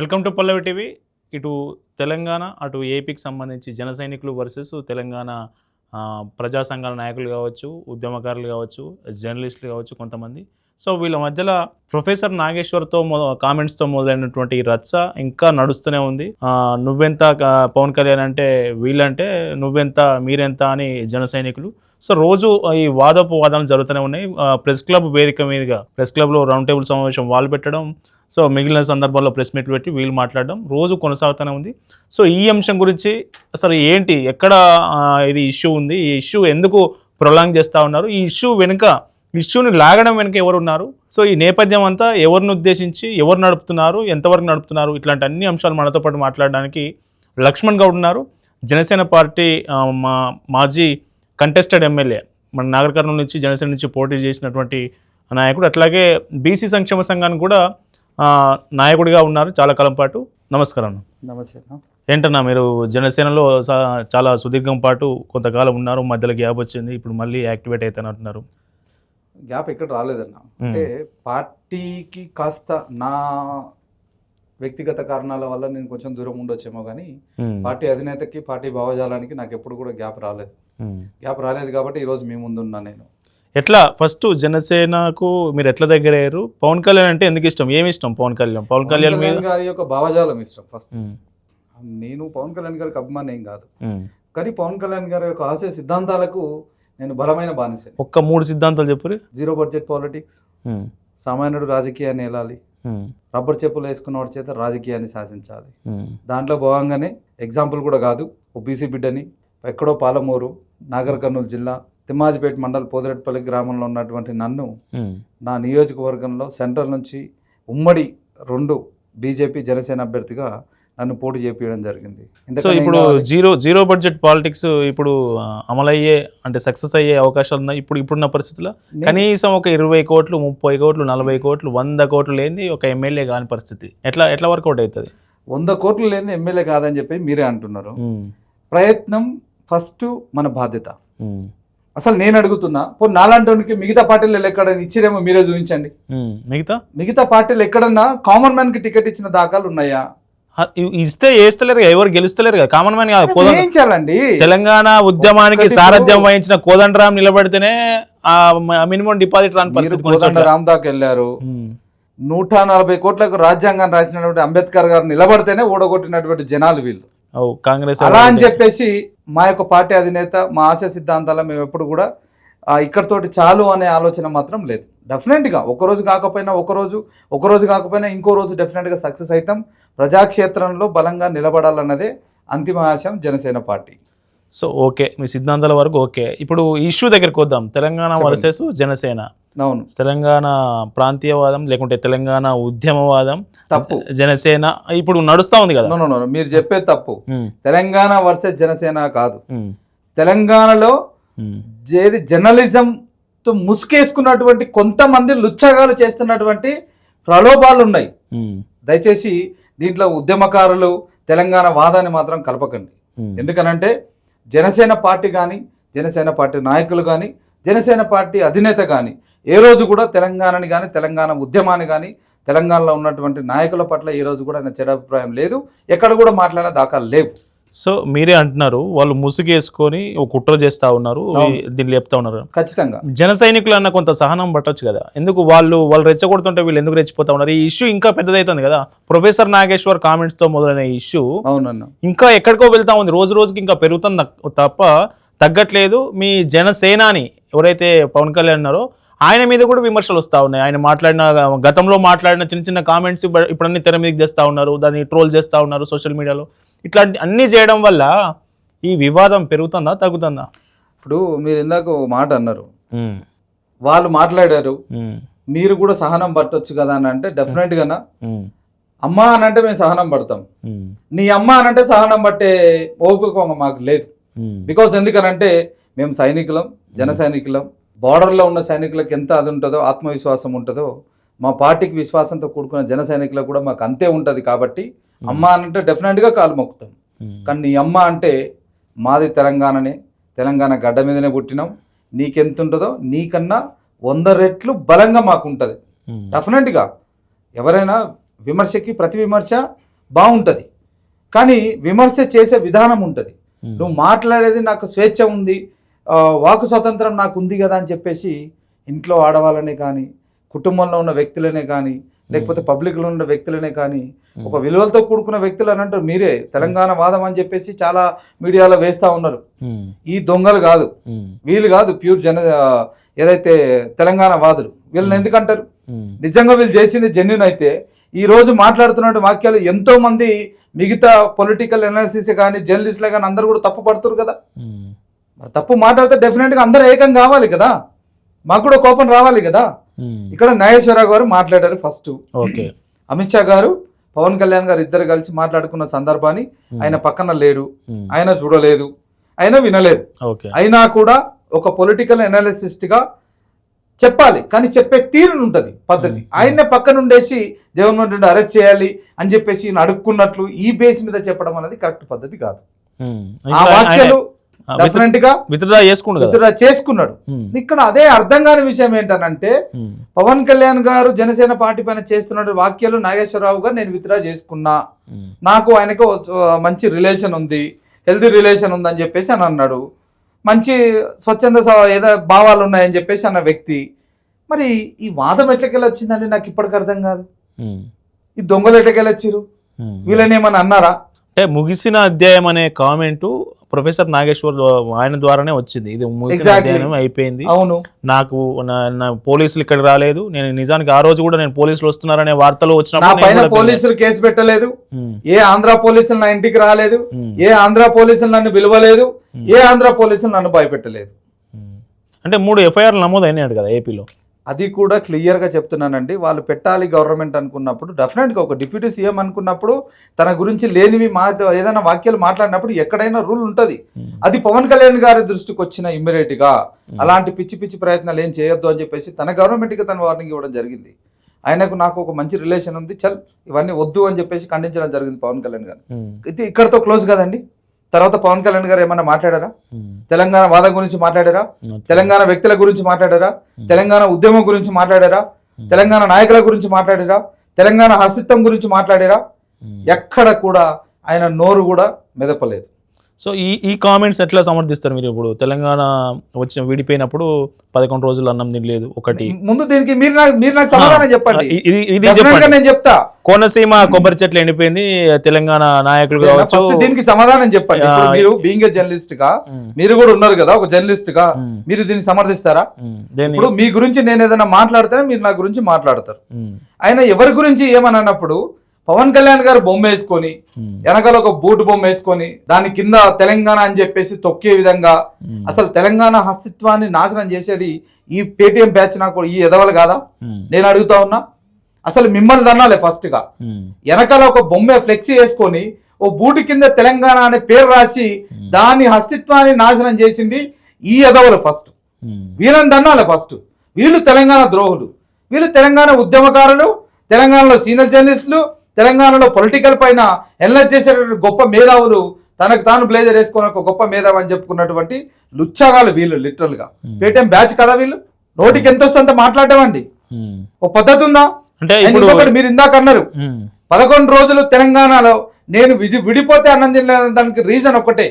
Welcome to Pallavi TV. ఇటు తెలంగాణ అటు ఏపీకి సంబంధించి జన సైనికులు వర్సెస్ తెలంగాణ ప్రజా సంఘాల నాయకులు కావచ్చు, ఉద్యమకారులు కావచ్చు, జర్నలిస్టులు కావచ్చు కొంతమంది. సో వీళ్ళ మధ్యలో ప్రొఫెసర్ నాగేశ్వర్తో కామెంట్స్తో మొదలైనటువంటి ఈ రచ్చ ఇంకా నడుస్తూనే ఉంది. నువ్వెంత పవన్ కళ్యాణ్ అంటే వీళ్ళంటే నువ్వెంత మీరెంత అని జన సైనికులు. సో రోజు ఈ వాదోపవాదాలు జరుగుతూనే ఉన్నాయి. ప్రెస్ క్లబ్ వేదిక మీదుగా ప్రెస్ క్లబ్లో రౌండ్ టేబుల్ సమావేశం వాళ్ళు పెట్టడం, సో మిగిలిన సందర్భాల్లో ప్రెస్ మీట్లు పెట్టి వీళ్ళు మాట్లాడడం రోజు కొనసాగుతూనే ఉంది. సో ఈ అంశం గురించి అసలు ఏంటి, ఎక్కడ ఇది ఇష్యూ ఉంది, ఈ ఇష్యూ ఎందుకు ప్రొలాంగ్ చేస్తూ ఉన్నారు, ఈ ఇష్యూని లాగడం వెనుక ఎవరున్నారు, సో ఈ నేపథ్యం అంతా ఎవరిని ఉద్దేశించి ఎవరు నడుపుతున్నారు, ఎంతవరకు నడుపుతున్నారు, ఇట్లాంటి అన్ని అంశాలు మనతో పాటు మాట్లాడడానికి లక్ష్మణ్ గౌడ్ ఉన్నారు. జనసేన పార్టీ మాజీ కంటెస్టెడ్ ఎమ్మెల్యే, మన నాగర్ కర్నూలు నుంచి జనసేన నుంచి పోటీ చేసినటువంటి నాయకుడు, అట్లాగే బీసీ సంక్షేమ సంఘానికి కూడా నాయకుడిగా ఉన్నారు చాలా కాలం పాటు. నమస్కారం. నమస్తే. ఏంటన్నా మీరు జనసేనలో చాలా సుదీర్ఘం పాటు కొంతకాలం ఉన్నారు, మధ్యలో గ్యాప్ వచ్చింది, ఇప్పుడు మళ్ళీ యాక్టివేట్ అవుతానంటున్నారు. గ్యాప్ ఎక్కడ రాలేదన్న, అంటే పార్టీకి కాస్త నా వ్యక్తిగత కారణాల వల్ల నేను కొంచెం దూరం ఉండొచ్చేమో కానీ పార్టీ అధినేతకి పార్టీ భావజాలానికి నాకు ఎప్పుడు కూడా గ్యాప్ రాలేదు కాబట్టి ఈరోజు మీ ముందున్నా. నేను ఎట్లా ఫస్ట్ జనసేనకు మీరు ఎట్లా దగ్గర అయ్యారు? పవన్ కళ్యాణ్ అంటే ఎందుకు ఇష్టం, ఏమి ఇష్టం పవన్ కళ్యాణ్ గారి యొక్క భావజాలం ఇష్టం. ఫస్ట్ నేను పవన్ కళ్యాణ్ గారికి అభిమానం ఏం కాదు, కానీ పవన్ కళ్యాణ్ గారి యొక్క ఆశయ సిద్ధాంతాలకు నేను బలమైన బానిస. ఒక్క 3 సిద్ధాంతాలు చెప్పు. 0 బడ్జెట్ పాలిటిక్స్, సామాన్యుడు రాజకీయాన్ని ఏలాలి, రబ్బర్ చెప్పులు వేసుకున్నవాడి చేత రాజకీయాన్ని శాసించాలి. దాంట్లో భాగంగానే ఎగ్జాంపుల్ కూడా కాదు, ఓబీసీ బిడ్డని, ఎక్కడో పాలమూరు నాగర్ కర్నూలు జిల్లా తిమ్మాజిపేట మండల్ పోదిరెడ్డిపల్లి గ్రామంలో ఉన్నటువంటి నన్ను నా నియోజకవర్గంలో సెంట్రల్ నుంచి ఉమ్మడి 2 బీజేపీ జనసేన అభ్యర్థిగా నన్ను పోటీ చేపించడం జరిగింది. సో ఇప్పుడు జీరో బడ్జెట్ పాలిటిక్స్ ఇప్పుడు అమలయ్యే అంటే సక్సెస్ అయ్యే అవకాశాలు ఉన్నాయి ఇప్పుడున్న పరిస్థితుల్లో? కనీసం ఒక 20 కోట్లు 30 కోట్లు 40 కోట్లు 100 కోట్లు లేని ఒక ఎమ్మెల్యే కాని పరిస్థితి ఎట్లా వర్కౌట్ అవుతుంది? 100 కోట్లు లేని ఎమ్మెల్యే కాదని చెప్పి మీరే అంటున్నారు. ప్రయత్నం ఫస్ట్ మన బాధ్యత. అసలు నేను అడుగుతున్నా, నాలాంటి మిగతా పార్టీలు ఎక్కడైనా ఇచ్చిరేమో మీరే చూపించండి. మిగతా పార్టీలు ఎక్కడన్నా కామన్ మ్యాన్ కి టికెట్ ఇచ్చిన దాఖలు ఉన్నాయా? ఇస్తే వేస్తలేరు, ఎవరు గెలుస్తలేరు కదా. Common man వేయించాలండి. తెలంగాణ ఉద్యమానికి సారథ్యం వహించిన కోదండరాం నిలబడితేనే మినిమం డిపాజిట్ రాని పరిస్థితి. కోదండరాం దాకా వెళ్ళారు. 140 కోట్లకు రాజ్యాంగాన్ని రాసినటువంటి అంబేద్కర్ గారు నిలబడితేనే ఓడగొట్టినటువంటి జనాలు వీళ్ళు. కాంగ్రెస్ అలా అని చెప్పేసి మా యొక్క పార్టీ అధినేత మా ఆశయ సిద్ధాంతాల మేము ఎప్పుడు కూడా ఇక్కడతోటి చాలు అనే ఆలోచన మాత్రం లేదు. డెఫినెట్గా ఒకరోజు కాకపోయినా ఇంకో రోజు డెఫినెట్గా సక్సెస్ అవుతాం. ప్రజాక్షేత్రంలో బలంగా నిలబడాలన్నదే అంతిమ ఆశయం జనసేన పార్టీ. సో ఓకే, మీ సిద్ధాంతాల వరకు ఓకే. ఇప్పుడు ఇష్యూ దగ్గరికి వద్దాం. తెలంగాణ వర్సెస్ జనసేన. అవును, తెలంగాణ ప్రాంతీయవాదం లేకుంటే తెలంగాణ ఉద్యమవాదం తప్పు, జనసేన ఇప్పుడు నడుస్తా ఉంది కదా. మీరు చెప్పే తప్పు. తెలంగాణ వర్సెస్ జనసేన కాదు. తెలంగాణలో జర్నలిజంతో ముసుకేసుకున్నటువంటి కొంతమంది లుచ్చగాలు చేస్తున్నటువంటి ప్రలోభాలు ఉన్నాయి. దయచేసి దీంట్లో ఉద్యమకారులు తెలంగాణ వాదాన్ని మాత్రం కలపకండి. ఎందుకనంటే జనసేన పార్టీ కానీ, జనసేన పార్టీ నాయకులు కానీ, జనసేన పార్టీ అధినేత కానీ ఏ రోజు కూడా తెలంగాణని కానీ, తెలంగాణ ఉద్యమాన్ని కానీ, తెలంగాణలో ఉన్నటువంటి నాయకుల పట్ల ఈ రోజు కూడా చెడు అభిప్రాయం లేదు. ఎక్కడ కూడా మాట్లాడిన దాఖలు లేవు. సో మీరే అంటున్నారు వాళ్ళు ముసుగేసుకొని ఒక కుట్ర చేస్తూ ఉన్నారు, దీన్ని లేపుతా ఉన్నారు. ఖచ్చితంగా జన సైనికులు అన్న కొంత సహనం పట్టొచ్చు కదా. ఎందుకు వాళ్ళు రెచ్చగొడుతుంటే వీళ్ళు ఎందుకు రెచ్చిపోతా ఉన్నారు? ఈ ఇష్యూ ఇంకా పెద్దదవుతుంది కదా. ప్రొఫెసర్ నాగేశ్వర్ కామెంట్స్తో మొదలైన ఇష్యూ ఇంకా ఎక్కడికో వెళ్తా ఉంది, రోజు రోజుకి ఇంకా పెరుగుతుంది తప్ప తగ్గట్లేదు. మీ జనసేనాని ఎవరైతే పవన్ కళ్యాణ్ ఉన్నారో ఆయన మీద కూడా విమర్శలు వస్తూ ఉన్నాయి. ఆయన గతంలో మాట్లాడిన చిన్న కామెంట్స్ ఇప్పుడు అన్ని తెర మీదకి తెస్తూ ఉన్నారు, దాన్ని ట్రోల్ చేస్తూ ఉన్నారు సోషల్ మీడియాలో. ఇట్లాంటి అన్నీ చేయడం వల్ల ఈ వివాదం పెరుగుతుందా తగ్గుతుందా? ఇప్పుడు మీరు ఇందాక మాట అన్నారు, వాళ్ళు మాట్లాడారు, మీరు కూడా సహనం పట్టొచ్చు కదా అని అంటే డెఫినెట్గా అమ్మ అని అంటే మేము సహనం పడతాం. నీ అమ్మ అని అంటే సహనం పట్టే ఓపిక మాకు లేదు. బికాస్ ఎందుకనంటే మేము సైనికులం, జన సైనికులం. బార్డర్లో ఉన్న సైనికులకు ఎంత అది ఉంటుందో, ఆత్మవిశ్వాసం ఉంటుందో, మా పార్టీకి విశ్వాసంతో కూడుకున్న జన సైనికులకు కూడా మాకు అంతే ఉంటుంది. కాబట్టి అమ్మ అంటే డెఫినెట్గా కాలు మొక్కుతాం. కానీ నీ అమ్మ అంటే మాది తెలంగాణనే, తెలంగాణ గడ్డ మీదనే పుట్టినాం, నీకెంత ఉంటుందో నీకన్నా 100 రెట్లు బలంగా మాకు ఉంటుంది. డెఫినెట్గా ఎవరైనా విమర్శకి ప్రతి విమర్శ బాగుంటుంది, కానీ విమర్శ చేసే విధానం ఉంటుంది. నువ్వు మాట్లాడేది నాకు స్వేచ్ఛ ఉంది, వాకు స్వతంత్రం నాకు ఉంది కదా అని చెప్పేసి ఇంట్లో ఆడవాళ్ళనే కానీ, కుటుంబంలో ఉన్న వ్యక్తులనే కానీ, లేకపోతే పబ్లిక్లో ఉన్న వ్యక్తులనే కానీ, ఒక విలువలతో కూడుకున్న వ్యక్తులు అని అంటారు. మీరే తెలంగాణ వాదం అని చెప్పేసి చాలా మీడియాలో వేస్తూ ఉన్నారు. ఈ దొంగలు కాదు, వీళ్ళు కాదు ప్యూర్ ఏదైతే తెలంగాణ వాదులు. వీళ్ళని ఎందుకంటారు? నిజంగా వీళ్ళు చేసింది జెన్యున్ అయితే ఈ రోజు మాట్లాడుతున్న వాక్యాలు ఎంతో మంది మిగతా పొలిటికల్ అనాలిసిస్ కానీ జర్నలిస్టులే కానీ అందరూ కూడా తప్పు పడుతున్నారు కదా. మరి తప్పు మాట్లాడితే డెఫినెట్గా అందరూ ఏకం కావాలి కదా, మాకు కూడా కోపం రావాలి కదా. ఇక్కడ నాగేశ్వరరావు గారు మాట్లాడారు ఫస్ట్. అమిత్ షా గారు, పవన్ కళ్యాణ్ గారు ఇద్దరు కలిసి మాట్లాడుకున్న సందర్భాన్ని ఆయన పక్కన లేడు, ఆయన చూడలేదు, ఆయన వినలేదు. అయినా కూడా ఒక పొలిటికల్ అనాలిసిస్ట్ గా చెప్పాలి, కానీ చెప్పే తీరు ఉంటుంది పద్ధతి. ఆయన్నే పక్కన ఉండేసి జగన్మోహన్ రెడ్డి అరెస్ట్ చేయాలి అని చెప్పేసి అడుక్కున్నట్లు ఈ బేస్ మీద చెప్పడం అనేది కరెక్ట్ పద్ధతి కాదు. ఆ వాక్యాలు డెఫినెట్ గా విత్డ్రా చేసుకున్నాడు. ఇక్కడ అదే అర్థం కాని విషయం ఏంటనంటే పవన్ కళ్యాణ్ గారు జనసేన పార్టీ పైన చేస్తున్న వ్యాఖ్యలు నాగేశ్వరరావు గారు నేను విత్డ్రా చేసుకున్నా, నాకు ఆయనకు మంచి రిలేషన్ ఉంది, హెల్తీ రిలేషన్ ఉందని చెప్పేసి అని అన్నాడు. మంచి స్వచ్ఛంద ఏదో భావాలు ఉన్నాయని చెప్పేసి అన్న వ్యక్తి మరి ఈ వాదం ఎట్లకెళ్ళి వచ్చిందండి నాకు ఇప్పటికి అర్థం కాదు. ఈ దొంగలు ఎట్లకెళ్ళి వచ్చారు, వీళ్ళని ఏమన్నా అన్నారా? అంటే ముగిసిన అధ్యాయం అనే కామెంట్ ప్రొఫెసర్ నాగేశ్వర్ ఆయన ద్వారానే వచ్చింది. ఇది ముగిసిన అధ్యాయం అయిపోయింది, అవును, నాకు పోలీసులు ఇక్కడ రాలేదు, నేను నిజానికి ఆ రోజు కూడా నేను పోలీసులు వస్తున్నారనే వార్తలు వచ్చినప్పుడు పోలీసులు కేసు పెట్టలేదు, ఏ ఆంధ్ర పోలీసులు నా ఇంటికి రాలేదు, ఏ ఆంధ్ర పోలీసులు నన్ను పిలవలేదు, ఏ ఆంధ్ర పోలీసులు నన్ను భయపెట్టలేదు. అంటే 3 ఎఫ్ఐఆర్లు నమోదు అయినాడు కదా ఏపీలో. అది కూడా క్లియర్గా చెప్తున్నానండి. వాళ్ళు పెట్టాలి గవర్నమెంట్ అనుకున్నప్పుడు, డెఫినెట్గా ఒక డిప్యూటీ సీఎం అనుకున్నప్పుడు తన గురించి లేనివి ఏదైనా వాక్యాలు మాట్లాడినప్పుడు ఎక్కడైనా రూల్ ఉంటుంది. అది పవన్ కళ్యాణ్ గారి దృష్టికి వచ్చిన ఇమ్మీడియట్గా అలాంటి పిచ్చి పిచ్చి ప్రయత్నాలు ఏం చేయొద్దు అని చెప్పేసి తన గవర్నమెంట్కి తన వార్నింగ్ ఇవ్వడం జరిగింది. ఆయనకు నాకు ఒక మంచి రిలేషన్ ఉంది, చల్ ఇవన్నీ వద్దు అని చెప్పేసి ఖండించడం జరిగింది పవన్ కళ్యాణ్ గారు. ఇది ఇక్కడతో క్లోజ్ కదండి. తర్వాత పవన్ కళ్యాణ్ గారు ఏమన్నా మాట్లాడారా? తెలంగాణ వాదం గురించి మాట్లాడారా? తెలంగాణ వ్యక్తుల గురించి మాట్లాడారా? తెలంగాణ ఉద్యమం గురించి మాట్లాడారా? తెలంగాణ నాయకుల గురించి మాట్లాడారా? తెలంగాణ అస్తిత్వం గురించి మాట్లాడారా? ఎక్కడ కూడా ఆయన నోరు కూడా మెదపలేదు. సో ఈ కామెంట్స్ ఎట్లా సమర్థిస్తారు మీరు? ఇప్పుడు తెలంగాణ వచ్చిన విడిపోయినప్పుడు 11 రోజులు అన్నం తినలేదు ఒకటి. ముందు దీనికి మీరు నాకు సమాధానం చెప్పండి. నేను చెప్తా. కోనసీమ కొబ్బరి చెట్లు ఎండిపోయింది, తెలంగాణ నాయకులు కావచ్చు, దీనికి సమాధానం చెప్పండి. మీరు బీయింగ్ ఏ జర్నలిస్ట్ గా మీరు కూడా ఉన్నారు కదా, ఒక జర్నలిస్ట్ గా మీరు దీన్ని సమర్థిస్తారా? ఇప్పుడు మీ గురించి నేను ఏదైనా మాట్లాడితేనే మీరు నా గురించి మాట్లాడతారు. ఆయన ఎవరి గురించి ఏమని అన్నప్పుడు పవన్ కళ్యాణ్ గారు బొమ్మ వేసుకొని వెనకాల ఒక బూట్ బొమ్మ వేసుకొని దాని కింద తెలంగాణ అని చెప్పేసి తొక్కే విధంగా అసలు తెలంగాణ అస్తిత్వాన్ని నాశనం చేసేది ఈ పేటిఎం బ్యాచ్ నాకు ఈ ఎదవలు కాదా? నేను అడుగుతా ఉన్నా. అసలు మిమ్మల్ని దన్నాలే ఫస్ట్ గా. వెనకాల ఒక బొమ్మ ఫ్లెక్సీ వేసుకొని ఓ బూటి కింద తెలంగాణ అనే పేరు రాసి దాని అస్తిత్వాన్ని నాశనం చేసింది ఈ ఎదవలు ఫస్ట్. వీళ్ళని దన్నాలే ఫస్ట్. వీళ్ళు తెలంగాణ ద్రోహులు, వీళ్ళు తెలంగాణ ఉద్యమకారులు, తెలంగాణలో సీనియర్ జర్నలిస్టులు, తెలంగాణలో పొలిటికల్ పైన ఎనలైజ్ చేసేటువంటి గొప్ప మేధావులు, తనకు తాను బ్లేజర్ వేసుకుని ఒక గొప్ప మేధావు అని చెప్పుకున్నటువంటి లుచ్చగాలు వీళ్ళు. లిటరల్ గా పేటిఎం బ్యాచ్ కదా వీళ్ళు. నోటికి ఎంత వస్తుందంత మాట్లాడటం అండి, ఒక పద్ధతి ఉందా? అంటే మీరు ఇందాక అన్నారు 11 రోజులు తెలంగాణలో నేను విడిపోతే అన్నం తినలేదు. దానికి రీజన్ ఒకటే,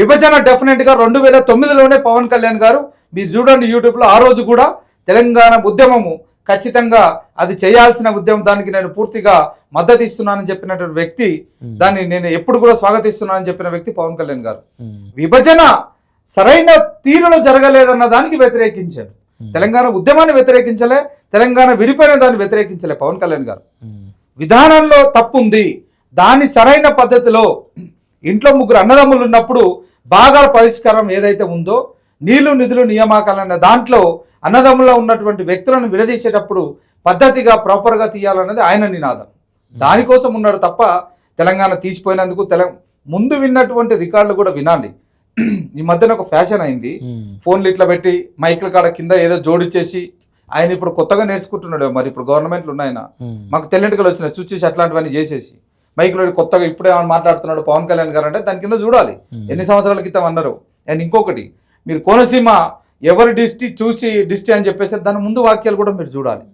విభజన. డెఫినెట్ గా 2009లోనే పవన్ కళ్యాణ్ గారు మీరు చూడండి యూట్యూబ్ లో, ఆ రోజు కూడా తెలంగాణ ఉద్యమము ఖచ్చితంగా అది చేయాల్సిన ఉద్యమం, దానికి నేను పూర్తిగా మద్దతు ఇస్తున్నానని చెప్పినటువంటి వ్యక్తి, దాన్ని నేను ఎప్పుడు కూడా స్వాగతిస్తున్నానని చెప్పిన వ్యక్తి పవన్ కళ్యాణ్ గారు. విభజన సరైన తీరులో జరగలేదన్న దానికి వ్యతిరేకించాడు. తెలంగాణ ఉద్యమాన్ని వ్యతిరేకించలే, తెలంగాణ విడిపోయిన దాన్ని వ్యతిరేకించలే పవన్ కళ్యాణ్ గారు. విధానంలో తప్పు ఉంది, దాని సరైన పద్ధతిలో ఇంట్లో 3 అన్నదమ్ములు ఉన్నప్పుడు భాగాల పరిష్కారం ఏదైతే ఉందో, నీళ్లు నిధులు నియామకాలన్న దాంట్లో అన్నదమ్ములో ఉన్నటువంటి వ్యక్తులను విడదీసేటప్పుడు పద్ధతిగా ప్రాపర్గా తీయాలన్నది ఆయన నినాదం. దానికోసం ఉన్నాడు తప్ప తెలంగాణ తీసిపోయినందుకు ముందు విన్నటువంటి రికార్డులు కూడా వినాలి. ఈ మధ్యన ఒక ఫ్యాషన్ అయింది, ఫోన్లు ఇట్లా పెట్టి మైకుల కాడ కింద ఏదో జోడిచ్చేసి ఆయన ఇప్పుడు కొత్తగా నేర్చుకుంటున్నాడు. మరి ఇప్పుడు గవర్నమెంట్లు ఉన్నాయన మాకు తెల్లెంటికలు వచ్చినాయి చూసి అట్లాంటివన్నీ చేసేసి మైకులో కొత్తగా ఇప్పుడే మాట్లాడుతున్నాడు పవన్ కళ్యాణ్ గారు అంటే దాని కింద చూడాలి ఎన్ని సంవత్సరాల క్రితం అన్నారు. అండ్ ఇంకొకటి, మీరు కోనసీమ ఎవరి డిస్టి చూసి డిస్టి అని చెప్పేసి దాని ముందు వాక్యాలు కూడా మీరు చూడాలి.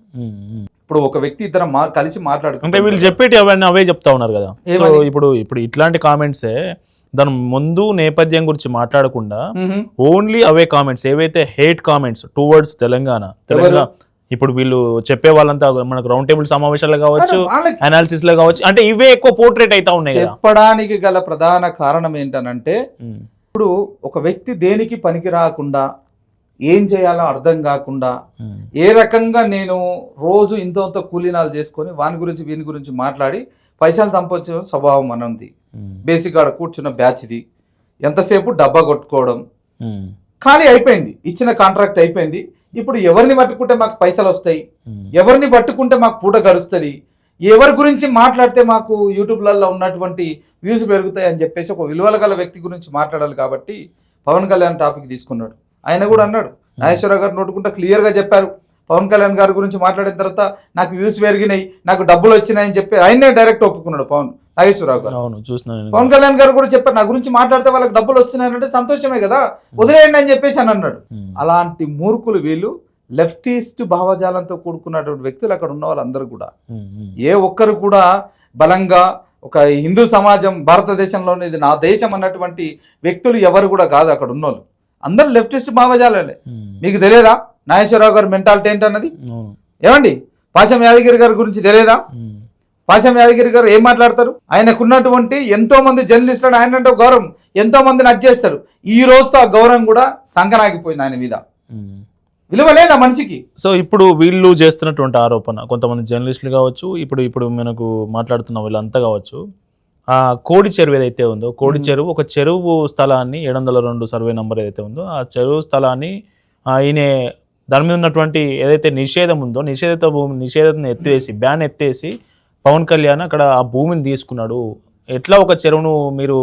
ఇప్పుడు ఒక వ్యక్తి ఇద్దరు కలిసి అంటే మాట్లాడుకుంటే వీళ్ళు చెప్పేటి అవన్నీ అవే చెప్తా ఉన్నారు కదా. సో ఇప్పుడు ఇట్లాంటి కామెంట్సే దాని ముందు నేపథ్యం గురించి మాట్లాడకుండా ఓన్లీ అవే కామెంట్స్ ఏవైతే హేట్ కామెంట్స్ టువర్డ్స్ తెలంగాణ ఇప్పుడు వీళ్ళు చెప్పే వాళ్ళంతా మనకు రౌండ్ టేబుల్ సమావేశాలు కావచ్చు, అనాలిసిస్ లో కావచ్చు, అంటే ఇవే ఎక్కువ పోర్ట్రేట్ అవుతా ఉన్నాయి. చెప్పడానికి గల ప్రధాన కారణం ఏంటనంటే ఇప్పుడు ఒక వ్యక్తి దేనికి పనికి రాకుండా ఏం చేయాలో అర్థం కాకుండా ఏ రకంగా నేను రోజు ఇంత కూలీనాలు చేసుకొని వాని గురించి వీని గురించి మాట్లాడి పైసలు సంపాదించే స్వభావం అన్నది. బేసిక్ ఆడ కూర్చున్న బ్యాచ్ ఇది, ఎంతసేపు డబ్బా కొట్టుకోవడం, ఖాళీ అయిపోయింది, ఇచ్చిన కాంట్రాక్ట్ అయిపోయింది. ఇప్పుడు ఎవరిని పట్టుకుంటే మాకు పైసలు వస్తాయి, ఎవరిని పట్టుకుంటే మాకు పూట గడుస్తుంది, ఎవరి గురించి మాట్లాడితే మాకు యూట్యూబ్లలో ఉన్నటువంటి వ్యూస్ పెరుగుతాయి అని చెప్పేసి ఒక విలువల గల వ్యక్తి గురించి మాట్లాడాలి. కాబట్టి పవన్ కళ్యాణ్ టాపిక్ తీసుకున్నాడు. ఆయన కూడా అన్నాడు, నాగేశ్వరరావు గారు నోటుకుంటా క్లియర్గా చెప్పారు, పవన్ కళ్యాణ్ గారి గురించి మాట్లాడిన తర్వాత నాకు వ్యూస్ పెరిగినాయి, నాకు డబ్బులు వచ్చినాయని చెప్పి ఆయనే డైరెక్ట్ ఒప్పుకున్నాడు నాగేశ్వరరావు గారు. పవన్ కళ్యాణ్ గారు కూడా చెప్పారు, నా గురించి మాట్లాడితే వాళ్ళకి డబ్బులు వస్తున్నాయంటే సంతోషమే కదా, వదిలేయండి అని చెప్పేసి అని అన్నాడు. అలాంటి మూర్ఖులు వీళ్ళు, లెఫ్టిస్ట్ భావజాలంతో కూడుకున్నటువంటి వ్యక్తులు అక్కడ ఉన్న వాళ్ళందరూ కూడా, ఏ ఒక్కరు కూడా బలంగా ఒక హిందూ సమాజం భారతదేశంలోనే ఇది నా దేశం అన్నటువంటి వ్యక్తులు ఎవరు కూడా కాదు అక్కడ ఉన్నోళ్ళు. అందరూ లెఫ్టిస్ట్ భావజాలే. మీకు తెలియదా నాగేశ్వరరావు గారి మెంటాలిటీ ఏంటన్నది? ఏమండి పాశం యాదగిరి గారి గురించి తెలియదా? పాశం యాదగిరి గారు ఏం మాట్లాడతారు? ఆయనకున్నటువంటి ఎంతో మంది జర్నలిస్టులు ఆయన అంటే గౌరవం, ఎంతో మందిని అడ్జేస్తారు. ఈ రోజుతో ఆ గౌరవం కూడా సంకనాగిపోయింది ఆయన మీద, విలువ లేదా మనిషికి. సో ఇప్పుడు వీళ్ళు చేస్తున్నటువంటి ఆరోపణ, కొంతమంది జర్నలిస్టులు కావచ్చు, ఇప్పుడు మనకు మాట్లాడుతున్న వీళ్ళంతా కావచ్చు, ఆ కోడి చెరువు ఏదైతే ఉందో, కోడి చెరువు ఒక చెరువు స్థలాన్ని 702 సర్వే నంబర్ ఏదైతే ఉందో ఆ చెరువు స్థలాన్ని ఈయన దాని మీద ఉన్నటువంటి ఏదైతే నిషేధం ఉందో నిషేధం ఎత్తేసి బ్యాన్ ఎత్తేసి పవన్ కళ్యాణ్ అక్కడ ఆ భూమిని తీసుకున్నాడు. ఎట్లా ఒక చెరువును మీరు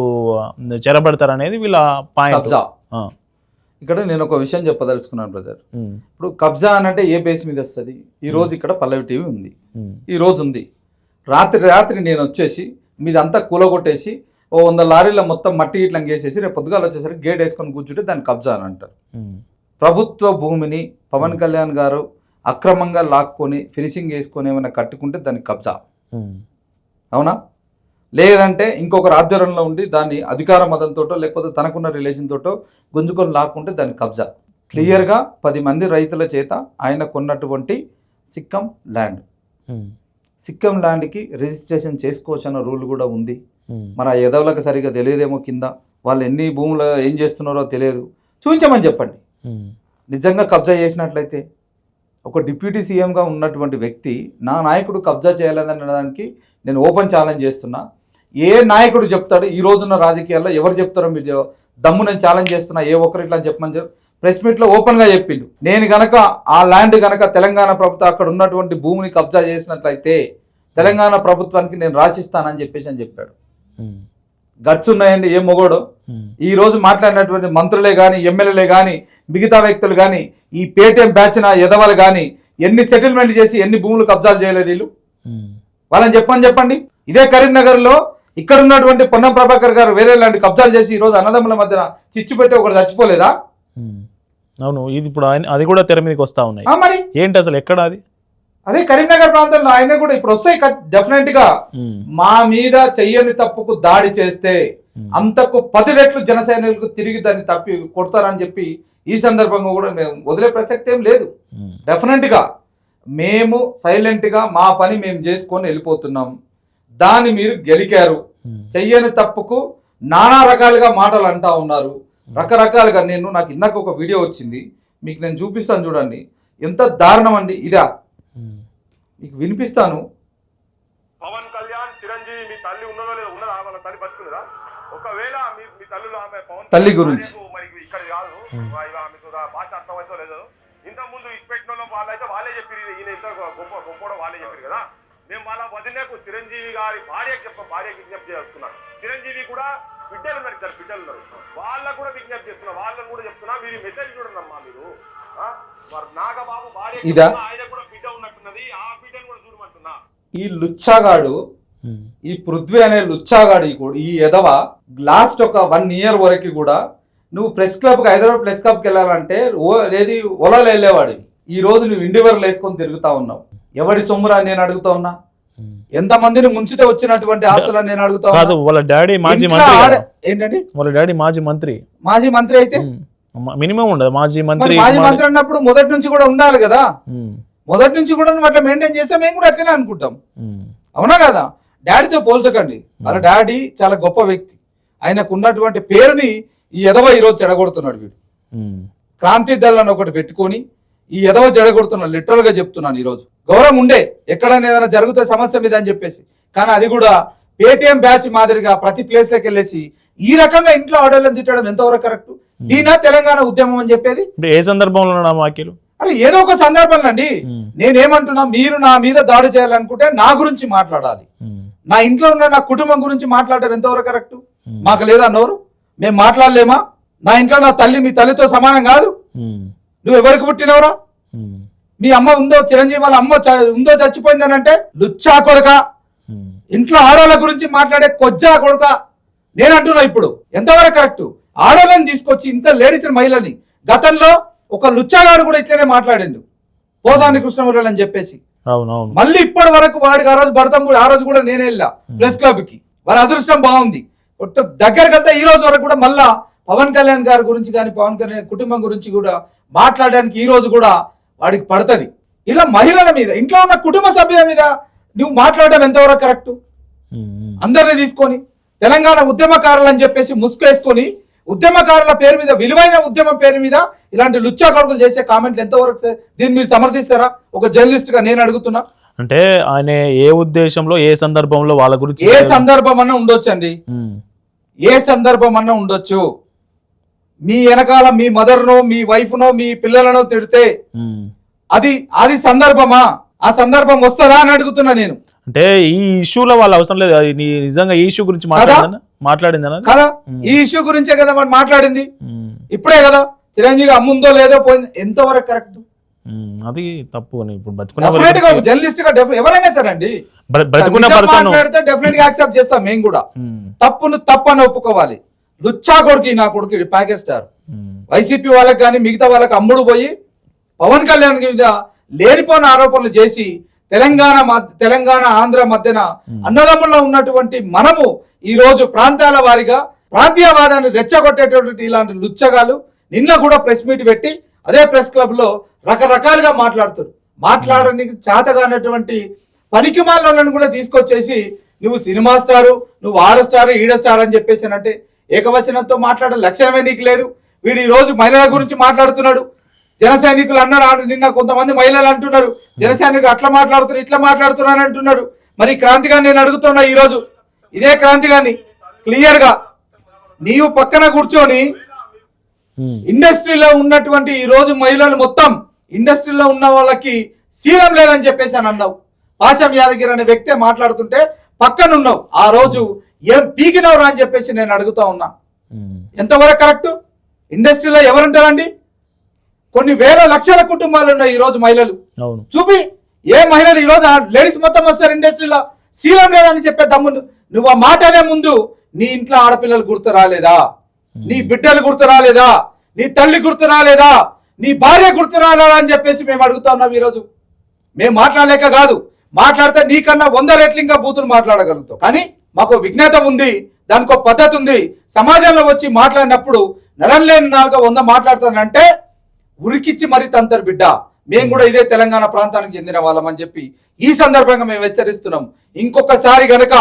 చెరబడతారనేది వీళ్ళ పాయింట్. ఇక్కడ నేను ఒక విషయం చెప్పదలుచుకున్నాను బ్రదర్. ఇప్పుడు కబ్జా అని అంటే ఏ బేస్ మీద వస్తుంది? ఈ రోజు ఇక్కడ పల్లవి టీవీ ఉంది, ఈ రోజు ఉంది. రాత్రి నేను వచ్చేసి మీదంతా కూలగొట్టేసి 100 లారీల మొత్తం మట్టి ఇట్లా వేసేసి రేపు పొద్దుగాలు వచ్చేసరికి గేట్ వేసుకొని కూర్చుంటే దాన్ని కబ్జా అని అంటారు. ప్రభుత్వ భూమిని పవన్ కళ్యాణ్ గారు అక్రమంగా లాక్కొని ఫినిషింగ్ వేసుకొని ఏమైనా కట్టుకుంటే దాన్ని కబ్జా, అవునా? లేదంటే ఇంకొక ఆధ్వర్యంలో ఉండి దాన్ని అధికార మతంతోటో లేకపోతే తనకున్న రిలేషన్ తోటో గుంజుకొని లాక్కుంటే దాన్ని కబ్జా. క్లియర్గా 10 మంది రైతుల చేత ఆయన కొన్నటువంటి సిక్కం ల్యాండ్, సిక్కం ల్యాండ్కి రిజిస్ట్రేషన్ చేసుకోవచ్చు అన్న రూల్ కూడా ఉంది. మన ఎదవులకు సరిగా తెలియదేమో, కింద వాళ్ళు ఎన్ని భూములు ఏం చేస్తున్నారో తెలియదు. చూపించమని చెప్పండి. నిజంగా కబ్జా చేసినట్లయితే ఒక డిప్యూటీ సీఎంగా ఉన్నటువంటి వ్యక్తి నా నాయకుడు కబ్జా చేయలేదనడానికి నేను ఓపెన్ ఛాలెంజ్ చేస్తున్నా. ఏ నాయకుడు చెప్తాడు ఈ రోజున్న రాజకీయాల్లో? ఎవరు చెప్తారో మీరు దమ్ము నేను ఛాలెంజ్ చేస్తున్నా. ఏ ఒక్కరు ఇట్లా చెప్పమని ప్రెస్ మీట్లో ఓపెన్గా చెప్పిండు. నేను గనక ఆ ల్యాండ్ గనక తెలంగాణ ప్రభుత్వం అక్కడ ఉన్నటువంటి భూమిని కబ్జా చేసినట్లయితే తెలంగాణ ప్రభుత్వానికి నేను రాసిస్తానని చెప్పేసి అని చెప్పాడు. గట్స్ ఉన్నాయండి ఏ మొగోడు. ఈ రోజు మాట్లాడినటువంటి మంత్రులే కానీ ఎమ్మెల్యేలే కానీ మిగతా వ్యక్తులు కానీ ఈ పేటీఎం బ్యాచ్ నా ఎదవలు కానీ ఎన్ని సెటిల్మెంట్ చేసి ఎన్ని భూములు కబ్జాలు చేయలేదు వీళ్ళు? వాళ్ళని చెప్పండి. ఇదే కరీంనగర్లో ఇక్కడ ఉన్నటువంటి పొన్నం ప్రభాకర్ గారు వేరే లాంటి కబ్జాలు చేసి ఈ రోజు అన్నదమ్ముల మధ్యన చిచ్చు పెట్టి ఒకటి చచ్చిపోలేదా? అవును, ఇది ఇప్పుడు అది కూడా తెర మీదకి వస్తా ఉన్నాయి. మరి ఏంటి అసలు ఎక్కడ అది? అదే కరీంనగర్ ప్రాంతంలో ఆయన కూడా ఇప్పుడు వస్తాయి డెఫినెట్ గా. మా మీద చెయ్యని తప్పుకు దాడి చేస్తే అంతకు 10 రెట్లు జన సైనికులకు తిరిగి దాన్ని తప్పి కొడతారని చెప్పి ఈ సందర్భంగా కూడా మేము వదిలే ప్రసక్తి ఏం లేదు. డెఫినెట్ గా మేము సైలెంట్ గా మా పని మేము చేసుకొని వెళ్ళిపోతున్నాం. దాన్ని మీరు గెలికారు. చెయ్యని తప్పుకు నానా రకాలుగా మాటలు అంటా ఉన్నారు, రకరకాలుగా. నాకు ఇందాక ఒక వీడియో వచ్చింది, మీకు నేను చూపిస్తాను చూడండి. ఎంత దారుణం అండి. ఇదా మీకు వినిపిస్తాను. పవన్ కళ్యాణ్ చిరంజీవి మీ తల్లి ఉన్నదో లేదో, ఉన్నదా? వాళ్ళ తల్లి బతుకున్నదా? ఒకవేళ మీ తల్లిలో ఆమె పవన్ తల్లి గురించి మరి ఇక్కడ కాదు, మీకు భాష అర్థమైతే లేదో. ఇంత ముందు ఇచ్చిపెట్టిన వాళ్ళైతే వాళ్ళే చెప్పారు, ఈయన ఇంత గొప్ప వాళ్ళే చెప్పారు కదా. మేము వాళ్ళ వదిలేకు చిరంజీవి గారి భార్యకి విజ్ఞప్తి చేస్తున్నాం. చిరంజీవి కూడా బిడ్డలు ఉన్నారు, 2 బిడ్డలు ఉన్నారు, వాళ్ళకు కూడా విజ్ఞప్తి చేస్తున్నా, వాళ్ళని కూడా చెప్తున్నా. మీరు మెసేజ్ చూడండి అమ్మా. మీరు నాగబాబు భార్య ఆయన కూడా బిడ్డ ఉన్నట్టున్నది, ఆ బిడ్డను కూడా చూడమంటున్నా. ఈ లుచ్చాగాడు, ఈ పృథ్వీ అనే లుచ్చాగాడు, ఈ ఎదవ లాస్ట్ ఒక 1 ఇయర్ వరకు కూడా నువ్వు ప్రెస్ క్లబ్కి, హైదరాబాద్ ప్రెస్ క్లబ్కి వెళ్ళాలంటే ఏది ఒలాలు వెళ్ళేవాడు. ఈ రోజు నువ్వు ఇండివర్లు వేసుకొని తిరుగుతా ఉన్నావు. ఎవడి సొమ్మురా నేను అడుగుతా ఉన్నా? ఎంతమందిని ముంచితే వచ్చినటువంటి ఆస్తులని నేను అడుగుతా కాదు, ఉన్నా? వాళ్ళ డాడీ మాజీ ఇంట్లో మంత్రి ఆడ- కదా. ఏంటండి వాళ్ళ డాడీ మాజీ మంత్రి. మాజీ మంత్రి అయితే మినిమం ఉండదు మాజీ మరి మంత్రి. మాజీ మంత్రి అన్నప్పుడు మొదటి నుంచి కూడా ఉండాలి కదా. ఉమ్, మొదటి నుంచి కూడా నువ్వు అట్లా మెయింటైన్ చేస్తే మేము కూడా అట్లనే అనుకుంటాం. ఉమ్, అవునా కదా? డాడీతో పోల్చకండి. వాళ్ళ డాడీ చాలా గొప్ప వ్యక్తి. ఆయనకు ఉన్నటువంటి పేరుని ఈ ఎదవ ఈరోజు చెడగొడుతున్నాడు. వీడు ఉమ్, క్రాంతి దళ్ అని ఒకటి పెట్టుకొని ఈ ఎదవ చెడగొడుతున్నాడు. లిటరల్ గా చెప్తున్నాను. ఈరోజు గౌరవం ఉండే ఎక్కడైనా ఏదైనా జరుగుతే సమస్య మీద అని చెప్పేసి, కానీ అది కూడా పేటిఎం బ్యాచ్ మాదిరిగా ప్రతి ప్లేస్ లోకి వెళ్ళేసి ఈ రకంగా ఇంట్లో ఆడవాళ్ళని తిట్టడం ఎంతవరకు కరెక్ట్? దీనా తెలంగాణ ఉద్యమం అని చెప్పేది? అంటే ఏ సందర్భంలో ఉన్నాడు ఆ వ్యాఖ్యలు? అరే ఏదో ఒక సందర్భంలో అండి. నేనేమంటున్నా, మీరు నా మీద దాడి చేయాలనుకుంటే నా గురించి మాట్లాడాలి. నా ఇంట్లో ఉన్న నా కుటుంబం గురించి మాట్లాడడం ఎంతవరకు కరెక్ట్? మాకు లేదా నోరు? మేము మాట్లాడలేమా? నా ఇంట్లో నా తల్లి మీ తల్లితో సమానం కాదు? నువ్వు ఎవరికి పుట్టినవరా? మీ అమ్మ ఉందో, చిరంజీవి వాళ్ళ అమ్మ ఉందో చచ్చిపోయిందని అంటే లుచ్చా కొడుక, ఇంట్లో ఆడవాళ్ళ గురించి మాట్లాడే కొజ్జా కొడుక నేను అంటున్నా. ఇప్పుడు ఎంతవరకు కరెక్ట్? ఆడవాళ్ళని తీసుకొచ్చి ఇంత లేడీస్ మహిళని, గతంలో ఒక లుచ్చాగాడు కూడా ఇట్లనే మాట్లాడిండు, పోసాని కృష్ణమురళి అని చెప్పేసి. మళ్ళీ ఇప్పటి వరకు వాడికి ఆ రోజు భర్తం కూడా, ఆ రోజు కూడా నేనే వెళ్ళా ప్రెస్ క్లబ్ కి. వారి అదృష్టం బాగుంది. దగ్గరికి వెళ్తే ఈ రోజు వరకు కూడా మళ్ళా పవన్ కళ్యాణ్ గారి గురించి కానీ పవన్ కళ్యాణ్ కుటుంబం గురించి కూడా మాట్లాడడానికి ఈ రోజు కూడా వాడికి పడుతుంది. ఇలా మహిళల మీద, ఇంట్లో ఉన్న కుటుంబ సభ్యుల మీద నువ్వు మాట్లాడడం ఎంతవరకు కరెక్ట్? అందరిని తీసుకొని తెలంగాణ ఉద్యమకారులు అని చెప్పేసి ముసుకేసుకొని, ఉద్యమకారుల పేరు మీద, విలువైన ఉద్యమం పేరు మీద ఇలాంటి లుచ్చా కొడుకులు చేసే కామెంట్లు ఎంతవరకు దీన్ని మీరు సమర్థిస్తారా? ఒక జర్నలిస్ట్ గా నేను అడుగుతున్నా. అంటే ఆయన ఏ ఉద్దేశంలో, ఏ సందర్భంలో వాళ్ళ గురించి, ఏ సందర్భం అన్నా ఉండొచ్చు అండి, ఏ సందర్భం అన్నా ఉండొచ్చు. మీ వెనకాల మీ మదర్నో, మీ వైఫ్నో, మీ పిల్లలనో తిడితే అది సందర్భమా? ఆ సందర్భం వస్తుందా అని అడుగుతున్నా నేను. అంటే ఈ ఇష్యూలో వాళ్ళ అవసరం లేదు. అది నిజంగా ఈ ఇష్యూ గురించి మాట్లాడిందా కదా? ఈ ఇష్యూ గురించే కదా వాడు మాట్లాడింది. ఇప్పుడే కదా చిరంజీవి అమ్ముందో లేదో పోయింది. ఎంతవరకు కరెక్ట్? అది తప్పు. ఇప్పుడు జర్నలిస్ట్ గా ఎవరైనా సరే అండి, మాట్లాడితే డెఫినెట్ గా యాక్సెప్ట్ చేస్తాం మేము కూడా. తప్పును తప్పని ఒప్పుకోవాలి. లుచ్చా కొడుకు నా కొడుకు ప్యాకేజ్ స్టార్. వైసీపీ వాళ్ళకి కానీ మిగతా వాళ్ళకి అమ్ముడు పోయి పవన్ కళ్యాణ్ మీద లేనిపోయిన ఆరోపణలు చేసి తెలంగాణ ఆంధ్ర మధ్యన అన్నదమ్ముల్లో ఉన్నటువంటి మనము ఈ రోజు ప్రాంతాల వారిగా ప్రాంతీయవాదాన్ని రెచ్చగొట్టేటటువంటి ఇలాంటి లుచ్చగాలు నిన్న కూడా ప్రెస్ మీట్ పెట్టి అదే ప్రెస్ క్లబ్ లో రకరకాలుగా మాట్లాడుతారు. మాట్లాడడానికి చేతగానటువంటి పనికిమాలను కూడా తీసుకొచ్చేసి నువ్వు సినిమా స్టారు, నువ్వు ఆడ స్టారు, ఈడ స్టార్ అని చెప్పేసి అంటే ఏకవచనంతో మాట్లాడే లక్షణమే నీకు లేదు. వీడు ఈ రోజు మహిళల గురించి మాట్లాడుతున్నాడు. జన సైనికులు అన్నారు నిన్న, కొంతమంది మహిళలు అంటున్నారు జన సైనికులు అట్లా మాట్లాడుతున్నారు, ఇట్లా మాట్లాడుతున్నారు అంటున్నారు. మరి క్రాంతి గారిని నేను అడుగుతున్నా ఈ రోజు, ఇదే క్రాంతి గారిని క్లియర్ గా, నీవు పక్కన కూర్చొని ఇండస్ట్రీలో ఉన్నటువంటి ఈ రోజు మహిళలు మొత్తం ఇండస్ట్రీలో ఉన్న వాళ్ళకి శీలం లేదని చెప్పేసి అని అన్నావు. పాశం యాదగిరి అనే వ్యక్తే మాట్లాడుతుంటే పక్కనున్నావు. ఆ రోజు ఏం పీకినవరా అని చెప్పేసి నేను అడుగుతా ఉన్నా. ఎంతవరకు కరెక్ట్? ఇండస్ట్రీలో ఎవరుంటారండి? కొన్ని వేల లక్షల కుటుంబాలు ఉన్నాయి ఈ రోజు మహిళలు. చూపి ఏ మహిళలు ఈ రోజు లేడీస్ మొత్తం వస్తారు ఇండస్ట్రీలో, శీలం లేదని చెప్పే దమ్ము నువ్వు ఆ మాటనే ముందు నీ ఇంట్లో ఆడపిల్లలు గుర్తు రాలేదా? నీ బిడ్డలు గుర్తు రాలేదా? నీ తల్లి గుర్తు రాలేదా? నీ భార్య గుర్తు రాలేదా అని చెప్పేసి మేము అడుగుతా ఉన్నాం. ఈరోజు మేము మాట్లాడలేక కాదు, మాట్లాడితే నీకన్నా 100 రెట్లు ఇంకా బూతులు మాట్లాడగలుగుతాం. కానీ మాకు విజ్ఞత ఉంది, దానికి ఒక పద్ధతి ఉంది. సమాజంలో వచ్చి మాట్లాడినప్పుడు నరం లేని నాలుగా 100 మాట్లాడుతానంటే ఉరికిచ్చి మరీ తంతరు బిడ్డ. మేము కూడా ఇదే తెలంగాణ ప్రాంతానికి చెందిన వాళ్ళం అని చెప్పి ఈ సందర్భంగా మేము హెచ్చరిస్తున్నాం. ఇంకొకసారి గనక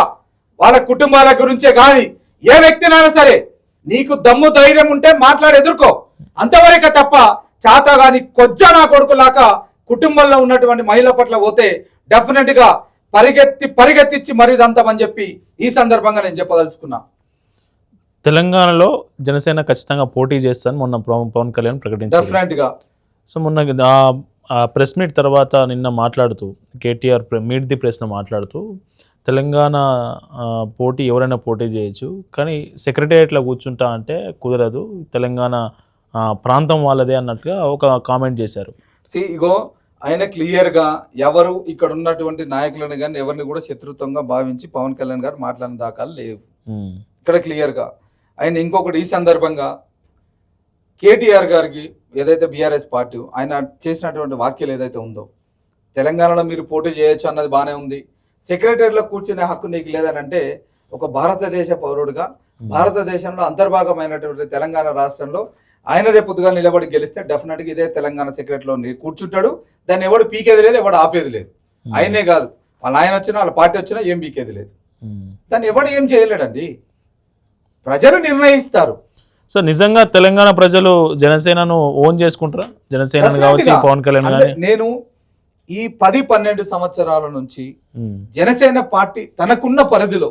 వాళ్ళ కుటుంబాల గురించే కానీ ఏ వ్యక్తినైనా సరే నీకు దమ్ము ధైర్యం ఉంటే మాట్లాడి ఎదుర్కో, అంతవరకే తప్ప చాతా గాని కొజ్జా నా కొడుకులాగా కుటుంబంలో ఉన్నటువంటి మహిళల పట్ల పోతే డెఫినెట్ గా పరిగెత్తిచ్చి మరిదంతామని చెప్పి ఈ సందర్భంగా నేను చెప్పదలుచుకున్నా. తెలంగాణలో జనసేన ఖచ్చితంగా పోటీ చేస్తాను మొన్న పవన్ కళ్యాణ్ ప్రకటించారు. డెఫినెట్ గా. సో మొన్న ప్రెస్ మీట్ తర్వాత నిన్న మాట్లాడుతూ కేటీఆర్ మీట్ ది ప్రెస్లో మాట్లాడుతూ తెలంగాణ పోటీ ఎవరైనా పోటీ చేయొచ్చు, కానీ సెక్రటేరియట్లో కూర్చుంటా అంటే కుదరదు, తెలంగాణ ప్రాంతం వాళ్ళదే అన్నట్లుగా ఒక కామెంట్ చేశారు. ఇగో ఆయన క్లియర్గా ఎవరు ఇక్కడ ఉన్నటువంటి నాయకులను కానీ ఎవరిని కూడా శత్రుత్వంగా భావించి పవన్ కళ్యాణ్ గారు మాట్లాడిన దాఖలు లేవు ఇక్కడ క్లియర్గా. ఆయన ఇంకొకటి ఈ సందర్భంగా కేటీఆర్ గారికి ఏదైతే బీఆర్ఎస్ పార్టీ ఆయన చేసినటువంటి వ్యాఖ్యలు ఏదైతే ఉందో, తెలంగాణలో మీరు పోటీ చేయొచ్చు అన్నది బాగానే ఉంది. సెక్రటరీలో కూర్చునే హక్కు నీకు లేదని అంటే ఒక భారతదేశ పౌరుడిగా భారతదేశంలో అంతర్భాగమైనటువంటి తెలంగాణ రాష్ట్రంలో ఆయన రేపు పొద్దుగా నిలబడి గెలిస్తే డెఫినెట్గా ఇదే తెలంగాణ సెక్రటరీలో కూర్చుంటాడు. దాన్ని ఎవడు పీకేది లేదు, ఎవడు ఆపేది లేదు. ఆయనే కాదు, వాళ్ళ ఆయన వచ్చినా వాళ్ళ పార్టీ వచ్చినా ఏం పీకేది లేదు. దాన్ని ఎవడు ఏం చేయలేడండి, ప్రజలు నిర్ణయిస్తారు. సో నిజంగా తెలంగాణ ప్రజలు జనసేనను ఓన్ చేసుకుంటారా? జనసేనను కావచ్చు, పవన్ కళ్యాణ్ గాని. నేను ఈ 10-12 సంవత్సరాల నుంచి జనసేన పార్టీ తనకున్న పరిధిలో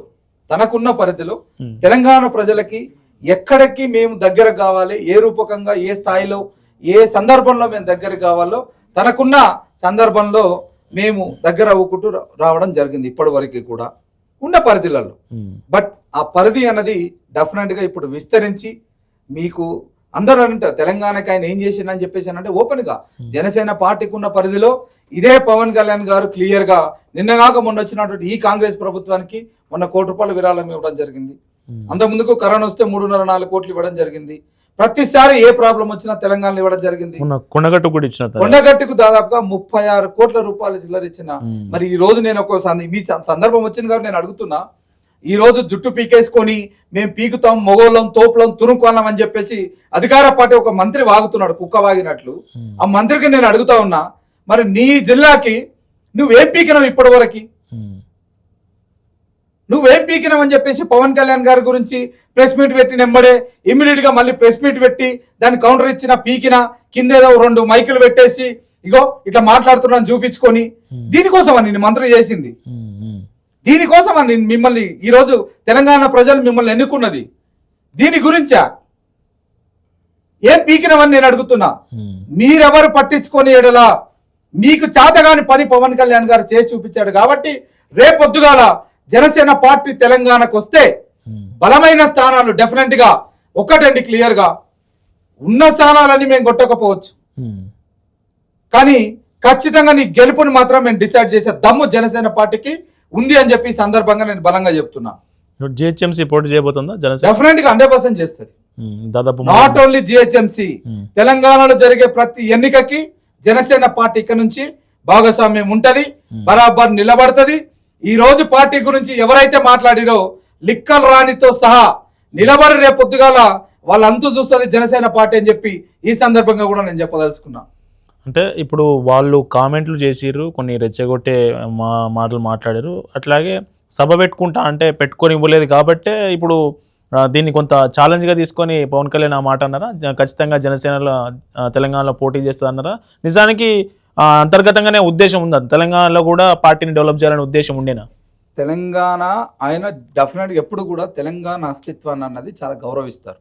తెలంగాణ ప్రజలకి ఎక్కడికి మేము దగ్గర కావాలి, ఏ రూపకంగా, ఏ స్థాయిలో, ఏ సందర్భంలో మేము దగ్గర కావాలో తనకున్న సందర్భంలో మేము దగ్గర అవ్వుకుంటూ రావడం జరిగింది ఇప్పటి వరకు కూడా ఉన్న పరిధిలలో. బట్ ఆ పరిధి అన్నది డెఫినెట్గా ఇప్పుడు విస్తరించి మీకు అందరూ అంటారు తెలంగాణకి ఆయన ఏం చేసిందని చెప్పేసి అంటే ఓపెన్గా జనసేన పార్టీకి ఉన్న పరిధిలో ఇదే పవన్ కళ్యాణ్ గారు క్లియర్గా నిన్నగాక మొన్న వచ్చినటువంటి ఈ కాంగ్రెస్ ప్రభుత్వానికి మొన్న ₹1 కోటి విరాళం ఇవ్వడం జరిగింది. అంతకుముందుకు కరోనా వస్తే 3.5-4 కోట్లు ఇవ్వడం జరిగింది. ప్రతిసారి ఏ ప్రాబ్లం వచ్చినా తెలంగాణలో ఇవ్వడం జరిగింది. కొండగట్టుకు దాదాపుగా 36 కోట్ల రూపాయలు చిల్లర ఇచ్చిన. మరి ఈ రోజు నేను ఒక మీ సందర్భం వచ్చింది కాబట్టి నేను అడుగుతున్నా, ఈ రోజు జుట్టు పీకేసుకొని మేము పీకుతాం, మొగోళ్ళం, తోపులం, తురుంకొన్నాం అని చెప్పేసి అధికార పార్టీ ఒక మంత్రి వాగుతున్నాడు కుక్క వాగినట్లు. ఆ మంత్రికి నేను అడుగుతా ఉన్నా, మరి నీ జిల్లాకి నువ్వేం పీకినావు ఇప్పటి వరకు? నువ్వేం పీకినావు అని చెప్పేసి పవన్ కళ్యాణ్ గారి గురించి ప్రెస్ మీట్ పెట్టి నెమ్మడే ఇమ్మీడియట్ గా మళ్ళీ ప్రెస్ మీట్ పెట్టి దాన్ని కౌంటర్ ఇచ్చిన పీకిన కిందేదో 2 మైకులు పెట్టేసి ఇగో ఇట్లా మాట్లాడుతున్నాను చూపించుకొని, దీనికోసం అని మంత్రి చేసింది, దీనికోసం అని మిమ్మల్ని ఈరోజు తెలంగాణ ప్రజలు మిమ్మల్ని ఎన్నుకున్నది దీని గురించా? ఏం పీకినవని నేను అడుగుతున్నా. మీరెవరు పట్టించుకొని ఎడలా మీకు చేతగాని పని పవన్ కళ్యాణ్ గారు చేసి చూపించాడు కాబట్టి రేపొద్దుగాల జనసేన పార్టీ తెలంగాణకు వస్తే బలమైన స్థానాలు డెఫినెట్ గా ఒక్కటండి, క్లియర్ గా ఉన్న స్థానాలన్నీ మేము కొట్టకపోవచ్చు కానీ ఖచ్చితంగా నీ గెలుపుని మాత్రం మేము డిసైడ్ చేసే దమ్ము జనసేన పార్టీకి ఉంది అని చెప్పి ఈ సందర్భంగా నేను బలంగా చెప్తున్నా. జిహెచ్ఎంసీ పోటీ చేయబోతుందా జనసేన? డెఫినెట్ గా 100% చేస్తుంది. నాట్ ఓన్లీ జిహెచ్ఎంసీ, తెలంగాణలో జరిగే ప్రతి ఎన్నికకి జనసేన పార్టీ ఇక నుంచి భాగస్వామ్యం ఉంటది, బరాబర్ నిలబడుతుంది. ఈ రోజు పార్టీ గురించి ఎవరైతే మాట్లాడిరో లిక్కల రాణితో సహా నిలబడి రేపొద్దుగాల వాళ్ళంతూ చూస్తుంది జనసేన పార్టీ అని చెప్పి ఈ సందర్భంగా కూడా నేను చెప్పదలుచుకున్నా. అంటే ఇప్పుడు వాళ్ళు కామెంట్లు చేసిర్రు, కొన్ని రెచ్చగొట్టే మాటలు మాట్లాడారు, అట్లాగే సభ పెట్టుకుంటా అంటే పెట్టుకొని ఇవ్వలేదు కాబట్టే ఇప్పుడు దీన్ని కొంత ఛాలెంజ్గా తీసుకొని పవన్ కళ్యాణ్ ఆ మాట అన్నారా? ఖచ్చితంగా జనసేనలో తెలంగాణలో పోటీ చేస్తుంది అన్నారా? నిజానికి అంతర్గతంగానే ఉద్దేశం ఉందా తెలంగాణలో కూడా పార్టీని డెవలప్ చేయాలనే ఉద్దేశం ఉండేనా? తెలంగాణ ఆయన డెఫినెట్గా ఎప్పుడు కూడా తెలంగాణ అస్తిత్వాన్ని అన్నది చాలా గౌరవిస్తారు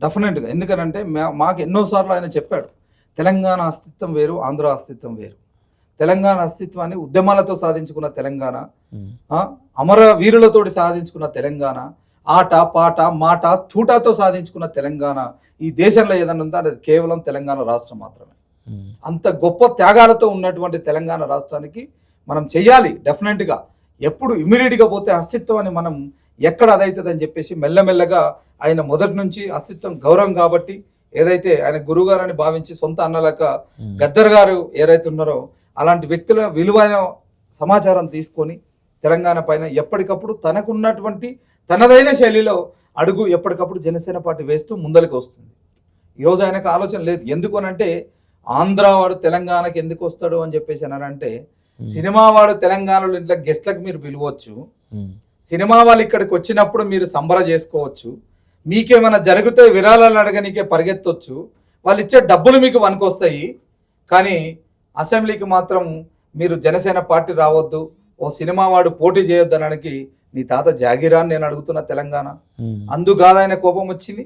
డెఫినెట్గా. ఎందుకనంటే మాకు ఎన్నోసార్లు ఆయన చెప్పాడు తెలంగాణ అస్తిత్వం వేరు, ఆంధ్ర అస్తిత్వం వేరు. తెలంగాణ అస్తిత్వాన్ని ఉద్యమాలతో సాధించుకున్న తెలంగాణ, అమర వీరులతోటి సాధించుకున్న తెలంగాణ, ఆట పాట మాట తూటాతో సాధించుకున్న తెలంగాణ ఈ దేశంలో ఏదన్నా ఉందో అది కేవలం తెలంగాణ రాష్ట్రం మాత్రమే. అంత గొప్ప త్యాగాలతో ఉన్నటువంటి తెలంగాణ రాష్ట్రానికి మనం చెయ్యాలి డెఫినెట్గా. ఎప్పుడు ఇమ్మీడియట్గా పోతే అస్తిత్వాన్ని మనం ఎక్కడ అదవుతుంది అని చెప్పేసి మెల్లమెల్లగా ఆయన మొదటి నుంచి అస్తిత్వం గౌరవం కాబట్టి ఏదైతే ఆయన గురువు గారని భావించి సొంత అన్నలక గద్దర్ గారు ఏదైతే ఉన్నారో అలాంటి వ్యక్తుల విలువైన సమాచారం తీసుకొని తెలంగాణ పైన ఎప్పటికప్పుడు తనకున్నటువంటి తనదైన శైలిలో అడుగు ఎప్పటికప్పుడు జనసేన పార్టీ వేస్తూ ముందరికి వస్తుంది. ఈరోజు ఆయనకు ఆలోచన లేదు. ఎందుకు అనంటే ఆంధ్ర వాడు తెలంగాణకి ఎందుకు వస్తాడు అని చెప్పేసి అనంటే సినిమా వాడు తెలంగాణలో ఇంట్లో గెస్ట్లకు మీరు పిలవచ్చు, సినిమా వాళ్ళు ఇక్కడికి వచ్చినప్పుడు మీరు సంబర చేసుకోవచ్చు, మీకేమైనా జరిగితే విరాళాలు అడగనికే పరిగెత్తవచ్చు, వాళ్ళు ఇచ్చే డబ్బులు మీకు వనుకొస్తాయి. కానీ అసెంబ్లీకి మాత్రం మీరు జనసేన పార్టీ రావద్దు, ఓ సినిమా వాడు పోటీ చేయొద్దు అనడానికి నీ తాత జాగీరా అని నేను అడుగుతున్నా తెలంగాణ. అందుకాదు ఆయన కోపం వచ్చింది.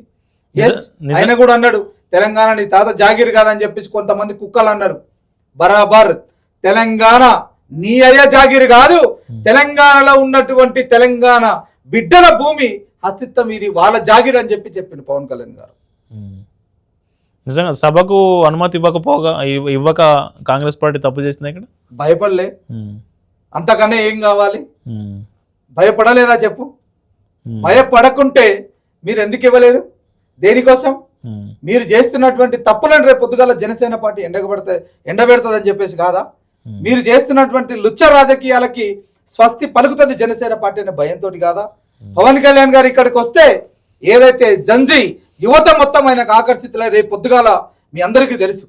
ఎస్, ఆయన కూడా అన్నాడు తెలంగాణ నీ తాత జాగీర్ కాదని చెప్పేసి కొంతమంది కుక్కలు అన్నారు. బరాబర్ తెలంగాణ నీ అయ్యా జాగీర్ కాదు, తెలంగాణలో ఉన్నటువంటి తెలంగాణ బిడ్డల భూమి అస్తిత్వం ఇది వాళ్ళ జాగీర్ అని చెప్పింది పవన్ కళ్యాణ్ గారు. నిజంగా సభకు అనుమతి ఇవ్వక కాంగ్రెస్ పార్టీ తప్పు చేసింది ఇక్కడ. భయపడలే, అంతకన్నా ఏం కావాలి? భయపడలేదా చెప్పు? భయపడకుంటే మీరు ఎందుకు ఇవ్వలేదు? దేనికోసం? మీరు చేస్తున్నటువంటి తప్పులను రేపు పొద్దుగాల జనసేన పార్టీ ఎండబెడుతుందని చెప్పేసి కాదా? మీరు చేస్తున్నటువంటి లుచ్చ రాజకీయాలకి స్వస్తి పలుకుతుంది జనసేన పార్టీ అనే భయంతో కాదా? పవన్ కళ్యాణ్ గారు ఇక్కడికి వస్తే ఏదైతే జంజీ యువత మొత్తం ఆయనకు ఆకర్షితులై రేపు పొద్దుగాల మీ అందరికీ తెలుసు,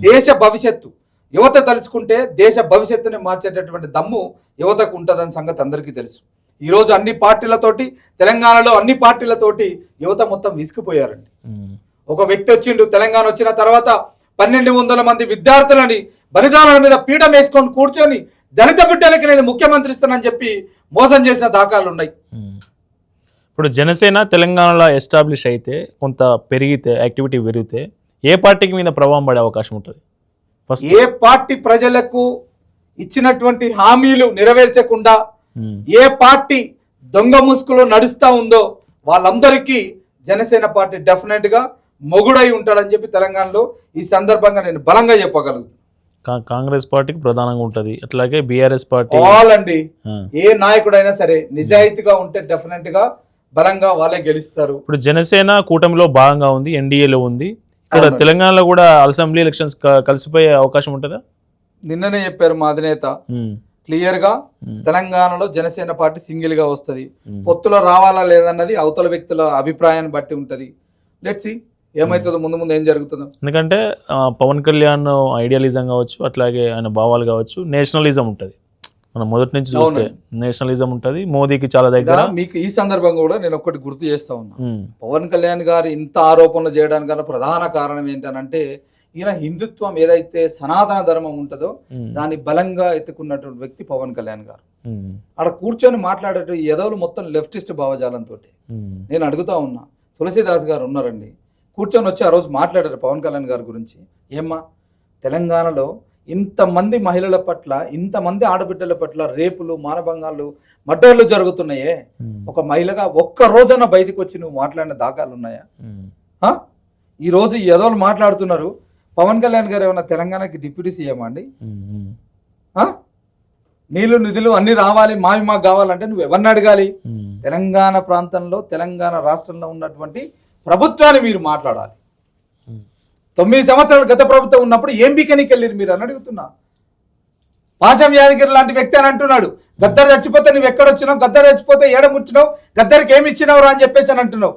దేశ భవిష్యత్తు యువత తలుచుకుంటే దేశ భవిష్యత్తుని మార్చేటటువంటి దమ్ము యువతకు ఉంటుందని సంగతి అందరికీ తెలుసు. ఈరోజు అన్ని పార్టీలతోటి తెలంగాణలో అన్ని పార్టీలతోటి యువత మొత్తం విసిగిపోయారండి. ఒక వ్యక్తి వచ్చిండు, తెలంగాణ వచ్చిన తర్వాత 1200 మంది విద్యార్థులని బలిదానాల మీద పీఠం వేసుకొని కూర్చొని దళిత బిడ్డలకి నేను ముఖ్యమంత్రి ఇస్తానని చెప్పి మోసం చేసిన దాఖలాలు ఉన్నాయి. ఇప్పుడు జనసేన తెలంగాణలో ఎస్టాబ్లిష్ అయితే కొంత పెరిగితే యాక్టివిటీ పెరిగితే ఏ పార్టీకి మీద ప్రభావం పడే అవకాశం ఉంటుంది? ఫస్ట్ ఏ పార్టీ ప్రజలకు ఇచ్చినటువంటి హామీలు నెరవేర్చకుండా ఏ పార్టీ దొంగ ముసుగులో నడుస్తా ఉందో వాళ్ళందరికీ జనసేన పార్టీ డెఫినెట్ గా మొగుడై ఉంటాడని చెప్పి తెలంగాణలో ఈ సందర్భంగా నేను బలంగా చెప్పగలను. కాంగ్రెస్ పార్టీకి ప్రధానంగా ఉంటుంది, అట్లాగే బీఆర్ఎస్ పార్టీ ఆల్ అండి. ఏ నాయకుడైనా సరే నిజాయితీగా ఉంటే డెఫినెట్ గా బలంగా వాళ్ళే గెలుస్తారు. ఇప్పుడు జనసేన కూటమిలో భాగంగా ఉంది, ఎన్డీఏలో ఉంది. ఇక్కడ తెలంగాణలో కూడా అసెంబ్లీ ఎలక్షన్స్ కలిసిపోయే అవకాశం ఉంటుందా? నిన్ననే చెప్పారు మా అధినేత క్లియర్ గా, తెలంగాణలో జనసేన పార్టీ సింగిల్ గా వస్తుంది. పొత్తులో రావాలా లేదన్నది అవతల వ్యక్తుల అభిప్రాయాన్ని బట్టి ఉంటది. లెట్స్ సీ ఏమవుతుందో, ముందు ముందు ఏం జరుగుతుందో. ఎందుకంటే పవన్ కళ్యాణ్ ఐడియాలిజం కావచ్చు, అట్లాగే ఆయన భావాలు కావచ్చు, నేషనలిజం ఉంటుంది. మనం మొదటి నుంచి చూస్తే నేషనలిజం ఉంటుంది. మోదీకి చాలా దగ్గర. మీకు ఈ సందర్భంగా కూడా నేను ఒకటి గుర్తు చేస్తా ఉన్నా, పవన్ కళ్యాణ్ గారు ఇంత ఆరోపణలు చేయడానికి ప్రధాన కారణం ఏంటనంటే ఈయన హిందుత్వం ఏదైతే సనాతన ధర్మం ఉంటుందో దాన్ని బలంగా ఎత్తుకున్నటువంటి వ్యక్తి పవన్ కళ్యాణ్ గారు. అక్కడ కూర్చొని మాట్లాడేట ఎదవులు మొత్తం లెఫ్టిస్ట్ భావజాలంతో. నేను అడుగుతా ఉన్నా, తులసిదాస్ గారు ఉన్నారండి, కూర్చొని వచ్చి ఆ రోజు మాట్లాడారు పవన్ కళ్యాణ్ గారి గురించి. ఏమ్మా, తెలంగాణలో ఇంతమంది మహిళల పట్ల, ఇంతమంది ఆడబిడ్డల పట్ల రేపులు, మానభంగాలు, మర్డర్లు జరుగుతున్నాయే, ఒక మహిళగా ఒక్క రోజున బయటకు వచ్చి నువ్వు మాట్లాడిన దాఖలు ఉన్నాయా? ఈ రోజు ఎదోలు మాట్లాడుతున్నారు. పవన్ కళ్యాణ్ గారు ఏమన్నా తెలంగాణకి డిప్యూటీ సీఎం అండి? నీళ్లు నిధులు అన్ని రావాలి, మాకు కావాలంటే నువ్వు ఎవరిని అడగాలి? తెలంగాణ ప్రాంతంలో, తెలంగాణ రాష్ట్రంలో ఉన్నటువంటి ప్రభుత్వాన్ని మీరు మాట్లాడాలి. 9 సంవత్సరాలు గత ప్రభుత్వం ఉన్నప్పుడు ఏం బీకనికి వెళ్ళారు మీరు అని అడుగుతున్నా. పాశం యాదగిరి లాంటి వ్యక్తి అని అంటున్నాడు, గద్దరు చచ్చిపోతే నువ్వు ఎక్కడొచ్చినావు, గద్దరు చచ్చిపోతే ఏడముచ్చినావు, గద్దరికి ఏమి ఇచ్చినావు అని చెప్పేసి అని అంటున్నావు.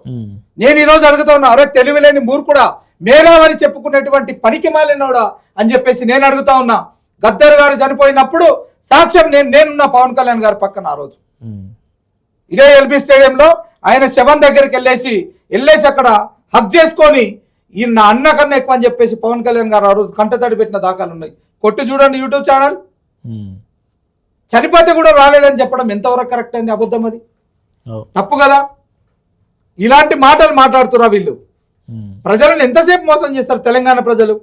నేను ఈ రోజు అడుగుతా ఉన్నా, అరే తెలివిలేని మూర్ఖుడా, మేధావని చెప్పుకున్నటువంటి పనికి మాలినోడా అని చెప్పేసి నేను అడుగుతా ఉన్నా. గద్దర్ గారు చనిపోయినప్పుడు సాక్ష్యం నేనున్నా పవన్ కళ్యాణ్ గారి పక్కన. ఆ రోజు ఇదే ఎల్బీ స్టేడియంలో ఆయన శవం దగ్గరికి వెళ్ళేసి అక్కడ హక్ చేసుకొని ఈయన నా అన్న కన్నా ఎక్కువ అని చెప్పేసి పవన్ కళ్యాణ్ గారు ఆ రోజు కంటతడి పెట్టిన దాఖలు ఉన్నాయి. కొట్టి చూడండి యూట్యూబ్ ఛానల్. చనిపోతే కూడా రాలేదని చెప్పడం ఎంతవరకు కరెక్ట్ అండి? అబద్ధం, అది తప్పు కదా. ఇలాంటి మాటలు మాట్లాడుతున్నా వీళ్ళు. ప్రజలను ఎంతసేపు మోసం చేస్తారు తెలంగాణ ప్రజలు?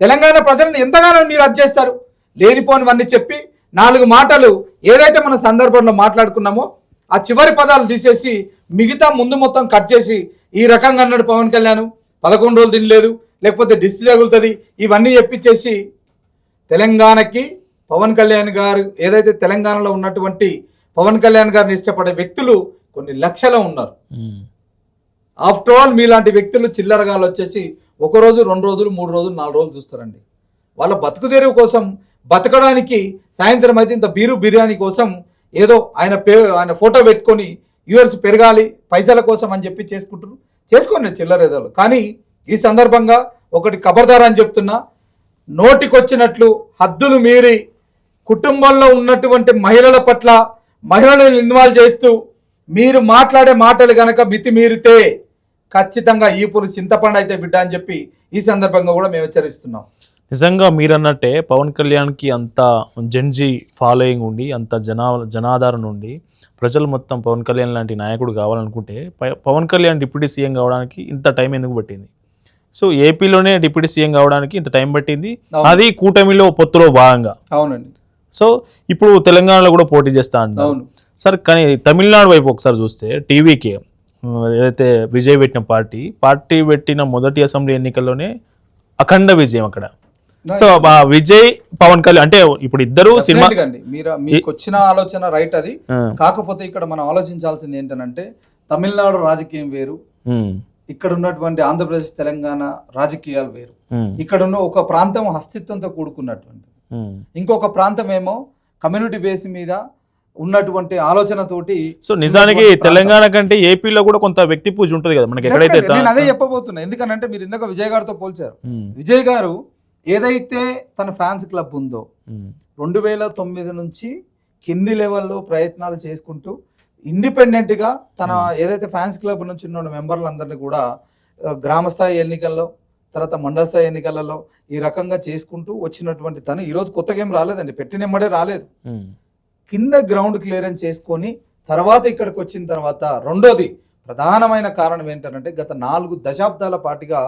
తెలంగాణ ప్రజలను ఎంతగానో మీరు అది చేస్తారు. లేనిపోనివన్నీ చెప్పి 4 మాటలు ఏదైతే మన సందర్భంలో మాట్లాడుకున్నామో ఆ చివరి పదాలు తీసేసి మిగతా ముందు మొత్తం కట్ చేసి ఈ రకంగా అన్నాడు పవన్ కళ్యాణ్, 11 రోజులు తినలేదు, లేకపోతే దిష్టి తగులుతుంది, ఇవన్నీ చెప్పించేసి తెలంగాణకి పవన్ కళ్యాణ్ గారు ఏదైతే తెలంగాణలో ఉన్నటువంటి పవన్ కళ్యాణ్ గారిని ఇష్టపడే వ్యక్తులు కొన్ని లక్షలు ఉన్నారు. ఆఫ్టర్ ఆల్ మీలాంటి వ్యక్తులు చిల్లరగాలు వచ్చేసి 1 రోజు 2 రోజులు 3 రోజులు 4 రోజులు చూస్తారండి. వాళ్ళ బతుకుదెరువు కోసం, బతకడానికి సాయంత్రం అయితే ఇంత బిర్యానీ కోసం ఏదో ఆయన ఫోటో పెట్టుకొని వ్యూవర్స్ పెరగాలి పైసల కోసం అని చెప్పి చేసుకోండి చిల్లరేదోలు. కానీ ఈ సందర్భంగా ఒకటి ఖబర్దార్ అని చెప్తున్నా, నోటికొచ్చినట్లు హద్దులు మీరి కుటుంబంలో ఉన్నటువంటి మహిళల పట్ల మహిళలను ఇన్వాల్వ్ చేస్తూ మీరు మాట్లాడే మాటలు గనక మితి మీరితే ఖచ్చితంగా ఈపులు చింతపండు అయితే బిడ్డ అని చెప్పి ఈ సందర్భంగా కూడా మేము హెచ్చరిస్తున్నాం. నిజంగా మీరన్నట్టే పవన్ కళ్యాణ్కి అంత జెన్జీ ఫాలోయింగ్ ఉండి, అంత జనాధారణ ఉండి, ప్రజలు మొత్తం పవన్ కళ్యాణ్ లాంటి నాయకుడు కావాలనుకుంటే పవన్ కళ్యాణ్ డిప్యూటీ సీఎం కావడానికి ఇంత టైం ఎందుకు పట్టింది? సో ఏపీలోనే డిప్యూటీ సీఎం కావడానికి ఇంత టైం పట్టింది, అది కూటమిలో పొత్తులో భాగంగా. అవునండి. సో ఇప్పుడు తెలంగాణలో కూడా పోటీ చేస్తా అంటారు సార్. కానీ తమిళనాడు వైపు ఒకసారి చూస్తే టీవీకే ఏదైతే విజయ్ పెట్టిన పార్టీ పెట్టిన మొదటి అసెంబ్లీ ఎన్నికల్లోనే అఖండ విజయం అక్కడ. సో విజయ్ పవన్ కళ్యాణ్ అంటే ఇప్పుడు ఇద్దరు సినిమా. మీకు వచ్చిన ఆలోచన రైట్, అది కాకపోతే ఇక్కడ మనం ఆలోచించాల్సింది ఏంటంటే తమిళనాడు రాజకీయం వేరు, ఇక్కడ ఉన్నటువంటి ఆంధ్రప్రదేశ్ తెలంగాణ రాజకీయాలు వేరు. ఇక్కడ ఉన్న ఒక ప్రాంతం అస్తిత్వంతో కూడుకున్నటువంటి ఇంకొక ప్రాంతం ఏమో కమ్యూనిటీ బేస్ మీద ఉన్నటువంటి ఆలోచనతోటి. సో నిజానికి తెలంగాణ కంటే ఏపీలో కూడా కొంత వ్యక్తి పూజ ఉంటుంది కదా మనకి ఎక్కడైతే. నేను అదే చెప్పబోతున్నా, ఎందుకనంటే మీరు ఇందాక విజయ్ గారితో పోల్చారు. విజయ్ గారు ఏదైతే తన ఫ్యాన్స్ క్లబ్ ఉందో 2009 నుంచి కింది లెవెల్లో ప్రయత్నాలు చేసుకుంటూ ఇండిపెండెంట్ గా తన ఏదైతే ఫ్యాన్స్ క్లబ్ నుంచి ఉన్న మెంబర్లందరినీ కూడా గ్రామ స్థాయి ఎన్నికల్లో, తర్వాత మండల స్థాయి ఎన్నికలలో ఈ రకంగా చేసుకుంటూ వచ్చినటువంటి తను ఈరోజు కొత్తగా ఏం రాలేదండి, పెట్టినెమ్మడే రాలేదు. కింద గ్రౌండ్ క్లియరెన్స్ చేసుకొని తర్వాత ఇక్కడికి వచ్చిన తర్వాత రెండోది ప్రధానమైన కారణం ఏంటంటే గత 4 దశాబ్దాల పాటుగా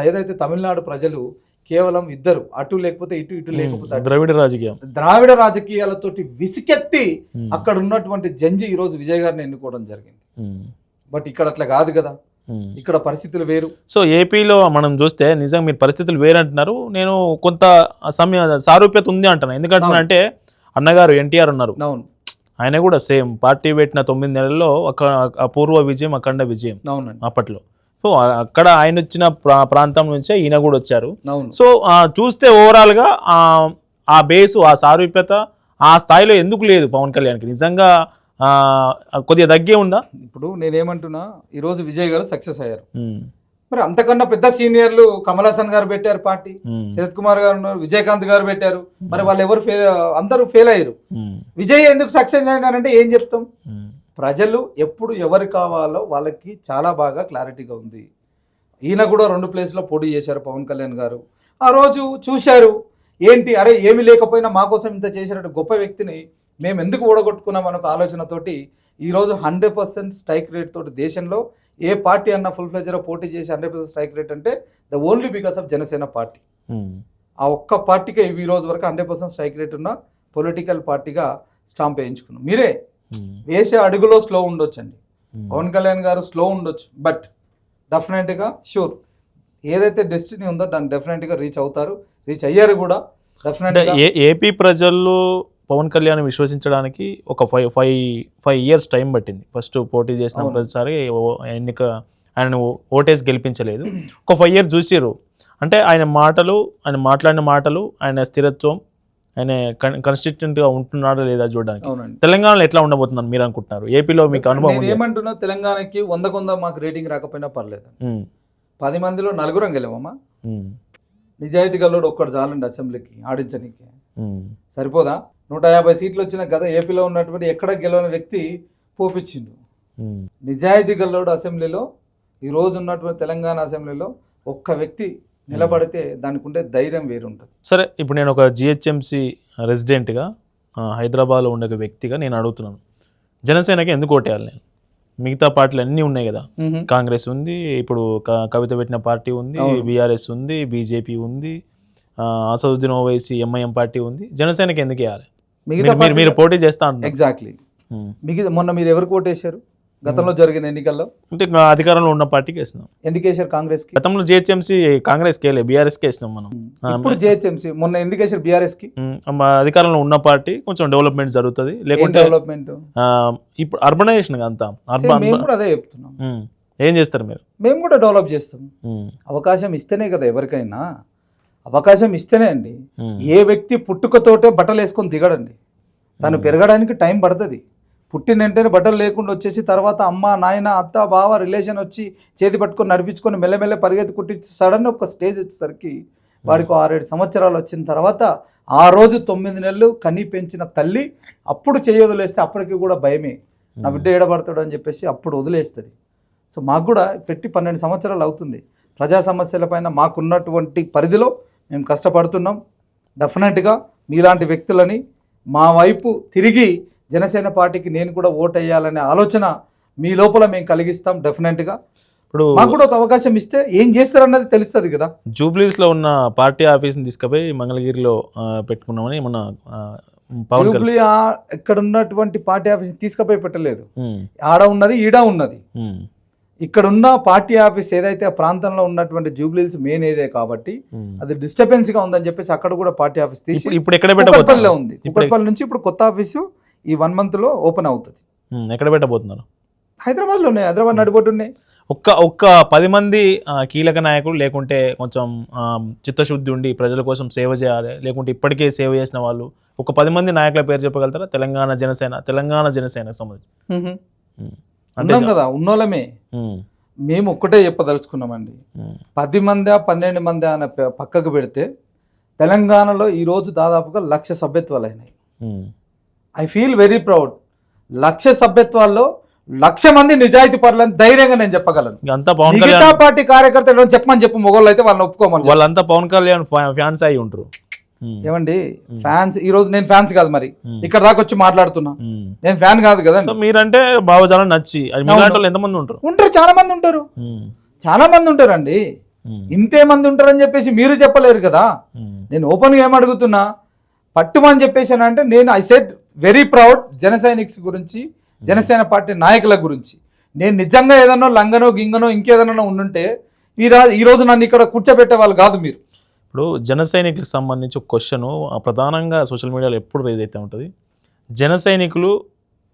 ఏదైతే తమిళనాడు ప్రజలు కేవలం ఇద్దరు, అటు లేకపోతే ఇటు లేకపోతే ద్రావిడ రాజకీయాలతోటి విసికెత్తి అక్కడ ఉన్నటువంటి జంజి ఈరోజు విజయ్ గారిని ఎన్నుకోవడం జరిగింది. బట్ ఇక్కడ అట్లా కాదు కదా, ఇక్కడ పరిస్థితులు వేరు. సో ఏపీలో మనం చూస్తే నిజంగా మీరు పరిస్థితులు వేరు అంటున్నారు, నేను కొంత సారూప్యత ఉంది అంటున్నాను. ఎందుకంటే అన్నగారు ఎన్టీఆర్ ఉన్నారు, ఆయన కూడా సేమ్ పార్టీ పెట్టిన 9 నెలల్లో అపూర్వ విజయం, అఖండ విజయం అప్పట్లో. సో అక్కడ ఆయన వచ్చిన ప్రాంతం నుంచే ఈయన కూడా వచ్చారు. సో చూస్తే ఓవరాల్ గా ఆ బేసు, ఆ సారూప్యత ఆ స్థాయిలో ఎందుకు లేదు పవన్ కళ్యాణ్కి? నిజంగా కొద్దిగా తగ్గే ఉందా? ఇప్పుడు నేనేమంటున్నా, ఈరోజు విజయ్ గారు సక్సెస్ అయ్యారు, మరి అంతకన్నా పెద్ద సీనియర్లు కమల్ హాసన్ గారు పెట్టారు పార్టీ, శరత్ కుమార్ గారు ఉన్నారు, విజయకాంత్ గారు పెట్టారు, మరి వాళ్ళు ఎవరు అందరూ ఫెయిల్ అయ్యారు. విజయ్ ఎందుకు సక్సెస్ అయినారంటే ఏం చెప్తాం? ప్రజలు ఎప్పుడు ఎవరు కావాలో వాళ్ళకి చాలా బాగా క్లారిటీగా ఉంది. ఈయన కూడా 2 ప్లేస్లో పోటీ చేశారు పవన్ కళ్యాణ్ గారు. ఆ రోజు చూశారు, ఏంటి అరే ఏమి లేకపోయినా మా కోసం ఇంత చేసినట్టు గొప్ప వ్యక్తిని మేము ఎందుకు ఓడగొట్టుకున్నాం అనే ఆలోచనతోటి ఈరోజు 100% స్ట్రైక్ రేట్ తోటి దేశంలో ఏ పార్టీ అన్న ఫుల్ ఫ్లెజర్ పోటీ చేసి 100% స్ట్రైక్ రేట్ అంటే the only because of Janasena party. ఆ ఒక్క పార్టీకే ఈ రోజు వరకు 100% స్ట్రైక్ రేట్ ఉన్న పొలిటికల్ పార్టీగా స్టాంప్ వేయించుకున్నాం. మీరే వేసే అడుగులో స్లో ఉండొచ్చండి, పవన్ కళ్యాణ్ గారు స్లో ఉండొచ్చు, బట్ డెఫినెట్గా షూర్ ఏదైతే డెస్టినీ ఉందో దాన్ని డెఫినెట్గా రీచ్ అవుతారు, రీచ్ అయ్యారు కూడా. డెఫినెట్గా ఏపీ ప్రజల్లో పవన్ కళ్యాణ్ విశ్వసించడానికి ఒక 5 years టైం పట్టింది. ఫస్ట్ పోటీ చేసిన ప్రతిసారి ఆయన ఓటేసి గెలిపించలేదు. ఒక 5 years చూసారు అంటే ఆయన మాట్లాడిన మాటలు, ఆయన స్థిరత్వం, ఆయన కన్సిస్టెంట్గా ఉంటున్నాడా లేదా చూడడానికి. తెలంగాణలో ఎట్లా ఉండబోతుందని మీరు అనుకుంటున్నారు? ఏపీలో మీకు అనుభవం ఏమంటున్నా? తెలంగాణకి 100 మాకు రేటింగ్ రాకపోయినా పర్లేదు, 10 మందిలో 4 గెలవమ్మా. నిజాయితీ గల్లోడు ఒక్కడు చాలండి అసెంబ్లీకి ఆడించడానికి, సరిపోదా? 150 సీట్లు వచ్చిన కదా ఏపీలో ఉన్నటువంటి ఎక్కడ గెలవని వ్యక్తి పోపించిండు. నిజాయితీ గల్లోడు అసెంబ్లీలో ఈరోజు ఉన్నటువంటి తెలంగాణ అసెంబ్లీలో ఒక్క వ్యక్తి నిలబడితే దానికి ఉండే ధైర్యం వేరుంటుంది. సరే, ఇప్పుడు నేను ఒక జిహెచ్ఎంసీ రెసిడెంట్గా హైదరాబాద్లో ఉండే ఒక వ్యక్తిగా నేను అడుగుతున్నాను, జనసేనకి ఎందుకు ఓటేయాలి నేను? మిగతా పార్టీలు అన్నీ ఉన్నాయి కదా, కాంగ్రెస్ ఉంది, ఇప్పుడు కవిత పెట్టిన పార్టీ ఉంది, బీఆర్ఎస్ ఉంది, బీజేపీ ఉంది, అసదుద్దీన్ ఓవైసీ ఎంఐఎం పార్టీ ఉంది, జనసేనకి ఎందుకు వేయాలి? మీరు పోటీ చేస్తా అంటున్నారు. ఎగ్జాక్ట్లీ. మొన్న మీరు ఎవరికి ఓటేశారు గతంలో జరిగిన ఎన్నికల్లో? అంటే అధికారంలో ఉన్న పార్టీకి వేసినాం. ఎందుకు వేసారు? కాంగ్రెస్ కి. గతంలో జిహెచ్ఎంసీ కాంగ్రెస్ కి, బీఆర్ఎస్ కి వేసినాం మనం. ఇప్పుడు జిహెచ్ఎంసీ మొన్న ఎందుకు వేసారు? బీఆర్ఎస్ కి. అధికారంలో ఉన్న పార్టీ కొంచెం డెవలప్మెంట్ జరుగుతుంది, లేకుంటే డెవలప్మెంట్ ఇప్పుడు అర్బనైజేషన్ అంతా మేము కూడా అదే చెప్తున్నాం. ఏం చేస్తారు మీరు? మేము కూడా డెవలప్ చేస్తాం. అవకాశం ఇస్తేనే కదా ఎవరికైనా, అవకాశం ఇస్తేనే అండి. ఏ వ్యక్తి పుట్టుకతోటే బట్టలు వేసుకొని దిగడండి, తను పెరగడానికి టైం పడుతుంది. పుట్టిన వెంటనే బట్టలు లేకుండా వచ్చేసి తర్వాత అమ్మ నాయన అత్త బావ రిలేషన్ వచ్చి చేతి పట్టుకొని నడిపించుకొని మెల్లమెల్ల పరిగెత్తి కుట్టి సడన్ ఒక స్టేజ్ వచ్చేసరికి వాడికి 6-7 సంవత్సరాలు వచ్చిన తర్వాత ఆ రోజు 9 నెలలు కనీ పెంచిన తల్లి అప్పుడు చేయి వదిలేస్తే అప్పటికి కూడా భయమే, నా బిడ్డ ఏడబడతాడు అని చెప్పేసి అప్పుడు వదిలేస్తుంది. సో మాకు కూడా పెట్టి 12 సంవత్సరాలు అవుతుంది. ప్రజా సమస్యలపైన మాకున్నటువంటి పరిధిలో మేము కష్టపడుతున్నాం. డెఫినెట్గా మీలాంటి వ్యక్తులని మా వైపు తిరిగి జనసేన పార్టీకి నేను కూడా ఓటు వేయాలనే ఆలోచన మీ లోపల మేము కలిగిస్తాం. డెఫినెట్గా ఇప్పుడు మాకు కూడా ఒక అవకాశం ఇస్తే ఏం చేస్తారన్నది తెలుస్తుంది కదా. జూబ్లీస్లో ఉన్న పార్టీ ఆఫీస్ని తీసుకుపోయి మంగళగిరిలో పెట్టుకున్నామని మన జూబ్లీ ఇక్కడ ఉన్నటువంటి పార్టీ ఆఫీస్ని తీసుకుపోయి పెట్టలేదు, ఆడ ఉన్నది ఈడ ఉన్నది. ఇక్కడ ఉన్న పార్టీ ఆఫీస్ ఏదైతే ఆ ప్రాంతంలో ఉన్నటువంటి జూబ్లీస్ మెయిన్ ఏరియా కాబట్టి అది డిస్టర్బెన్స్ గా ఉందని చెప్పేసి అక్కడ కూడా పార్టీ ఆఫీస్ తీసి ఇప్పుడు ఎక్కడ పెట్టబోతున్నారు? ఉంది కుక్కట్పల్లి నుంచి ఇప్పుడు కొత్త ఆఫీసు ఈ 1 month లో ఓపెన్ అవుతుంది. ఎక్కడ పెట్టబోతున్నారు? హైదరాబాద్ లోనే, హైదరాబాద్ నడిబొడ్డు ఉన్నాయి. ఒక్క 10 మంది కీలక నాయకులు లేకుంటే కొంచెం చిత్తశుద్ధి ఉండి ప్రజల కోసం సేవ చేయాలి, లేకుంటే ఇప్పటికే సేవ చేసిన వాళ్ళు ఒక 10 మంది నాయకుల పేరు చెప్పగలుగుతారా తెలంగాణ జనసేనకు సంబంధించి? ఉన్నాం కదా, ఉన్నోళ్ళమే. మేము ఒక్కటే చెప్పదలుచుకున్నామండి, 10 మందా 12 మంది అనే పక్కకు పెడితే తెలంగాణలో ఈరోజు దాదాపుగా 1,00,000 సభ్యత్వాలు అయినాయి. I feel very proud. 1,00,000 సభ్యత్వాల్లో 1,00,000 మంది నిజాయితీ పరులని ధైర్యంగా నేను చెప్పగలను. మిగతా పార్టీ కార్యకర్తలు చెప్పమని చెప్పు, మొగోళ్ళు అయితే వాళ్ళని ఒప్పుకోమని. వాళ్ళంతా పవన్ కళ్యాణ్ ఫ్యాన్స్ అయి ఉంటారు. ఏమండి ఫ్యాన్స్? ఈ రోజు నేను ఫ్యాన్స్ కాదు, మరి ఇక్కడ దాకా వచ్చి మాట్లాడుతున్నా, నేను ఫ్యాన్ కాదు కదా. మీరంటే భావజాలం నచ్చి ఎంతమంది ఉంటారు? చాలా మంది ఉంటారు, చాలా మంది ఉంటారండి. ఇంతే మంది ఉంటారని చెప్పేసి మీరు చెప్పలేరు కదా. నేను ఓపెన్ గా ఏమడుగుతున్నా, పట్టుమని చెప్పేసానంటే నేను ఐ సెడ్ వెరీ ప్రౌడ్ జన సైనిక్స్ గురించి, జనసేన పార్టీ నాయకుల గురించి. నేను నిజంగా ఏదన్నా లంగనో గింగనో ఇంకేదన్నా ఉండుంటే ఈ రోజు నన్ను ఇక్కడ కూర్చోబెట్టే వాళ్ళు కాదు మీరు. ఇప్పుడు జన సైనికులకు సంబంధించి ఒక క్వశ్చన్ ప్రధానంగా సోషల్ మీడియాలో ఎప్పుడు రేజ్ అయితే ఉంటుంది, జన సైనికులు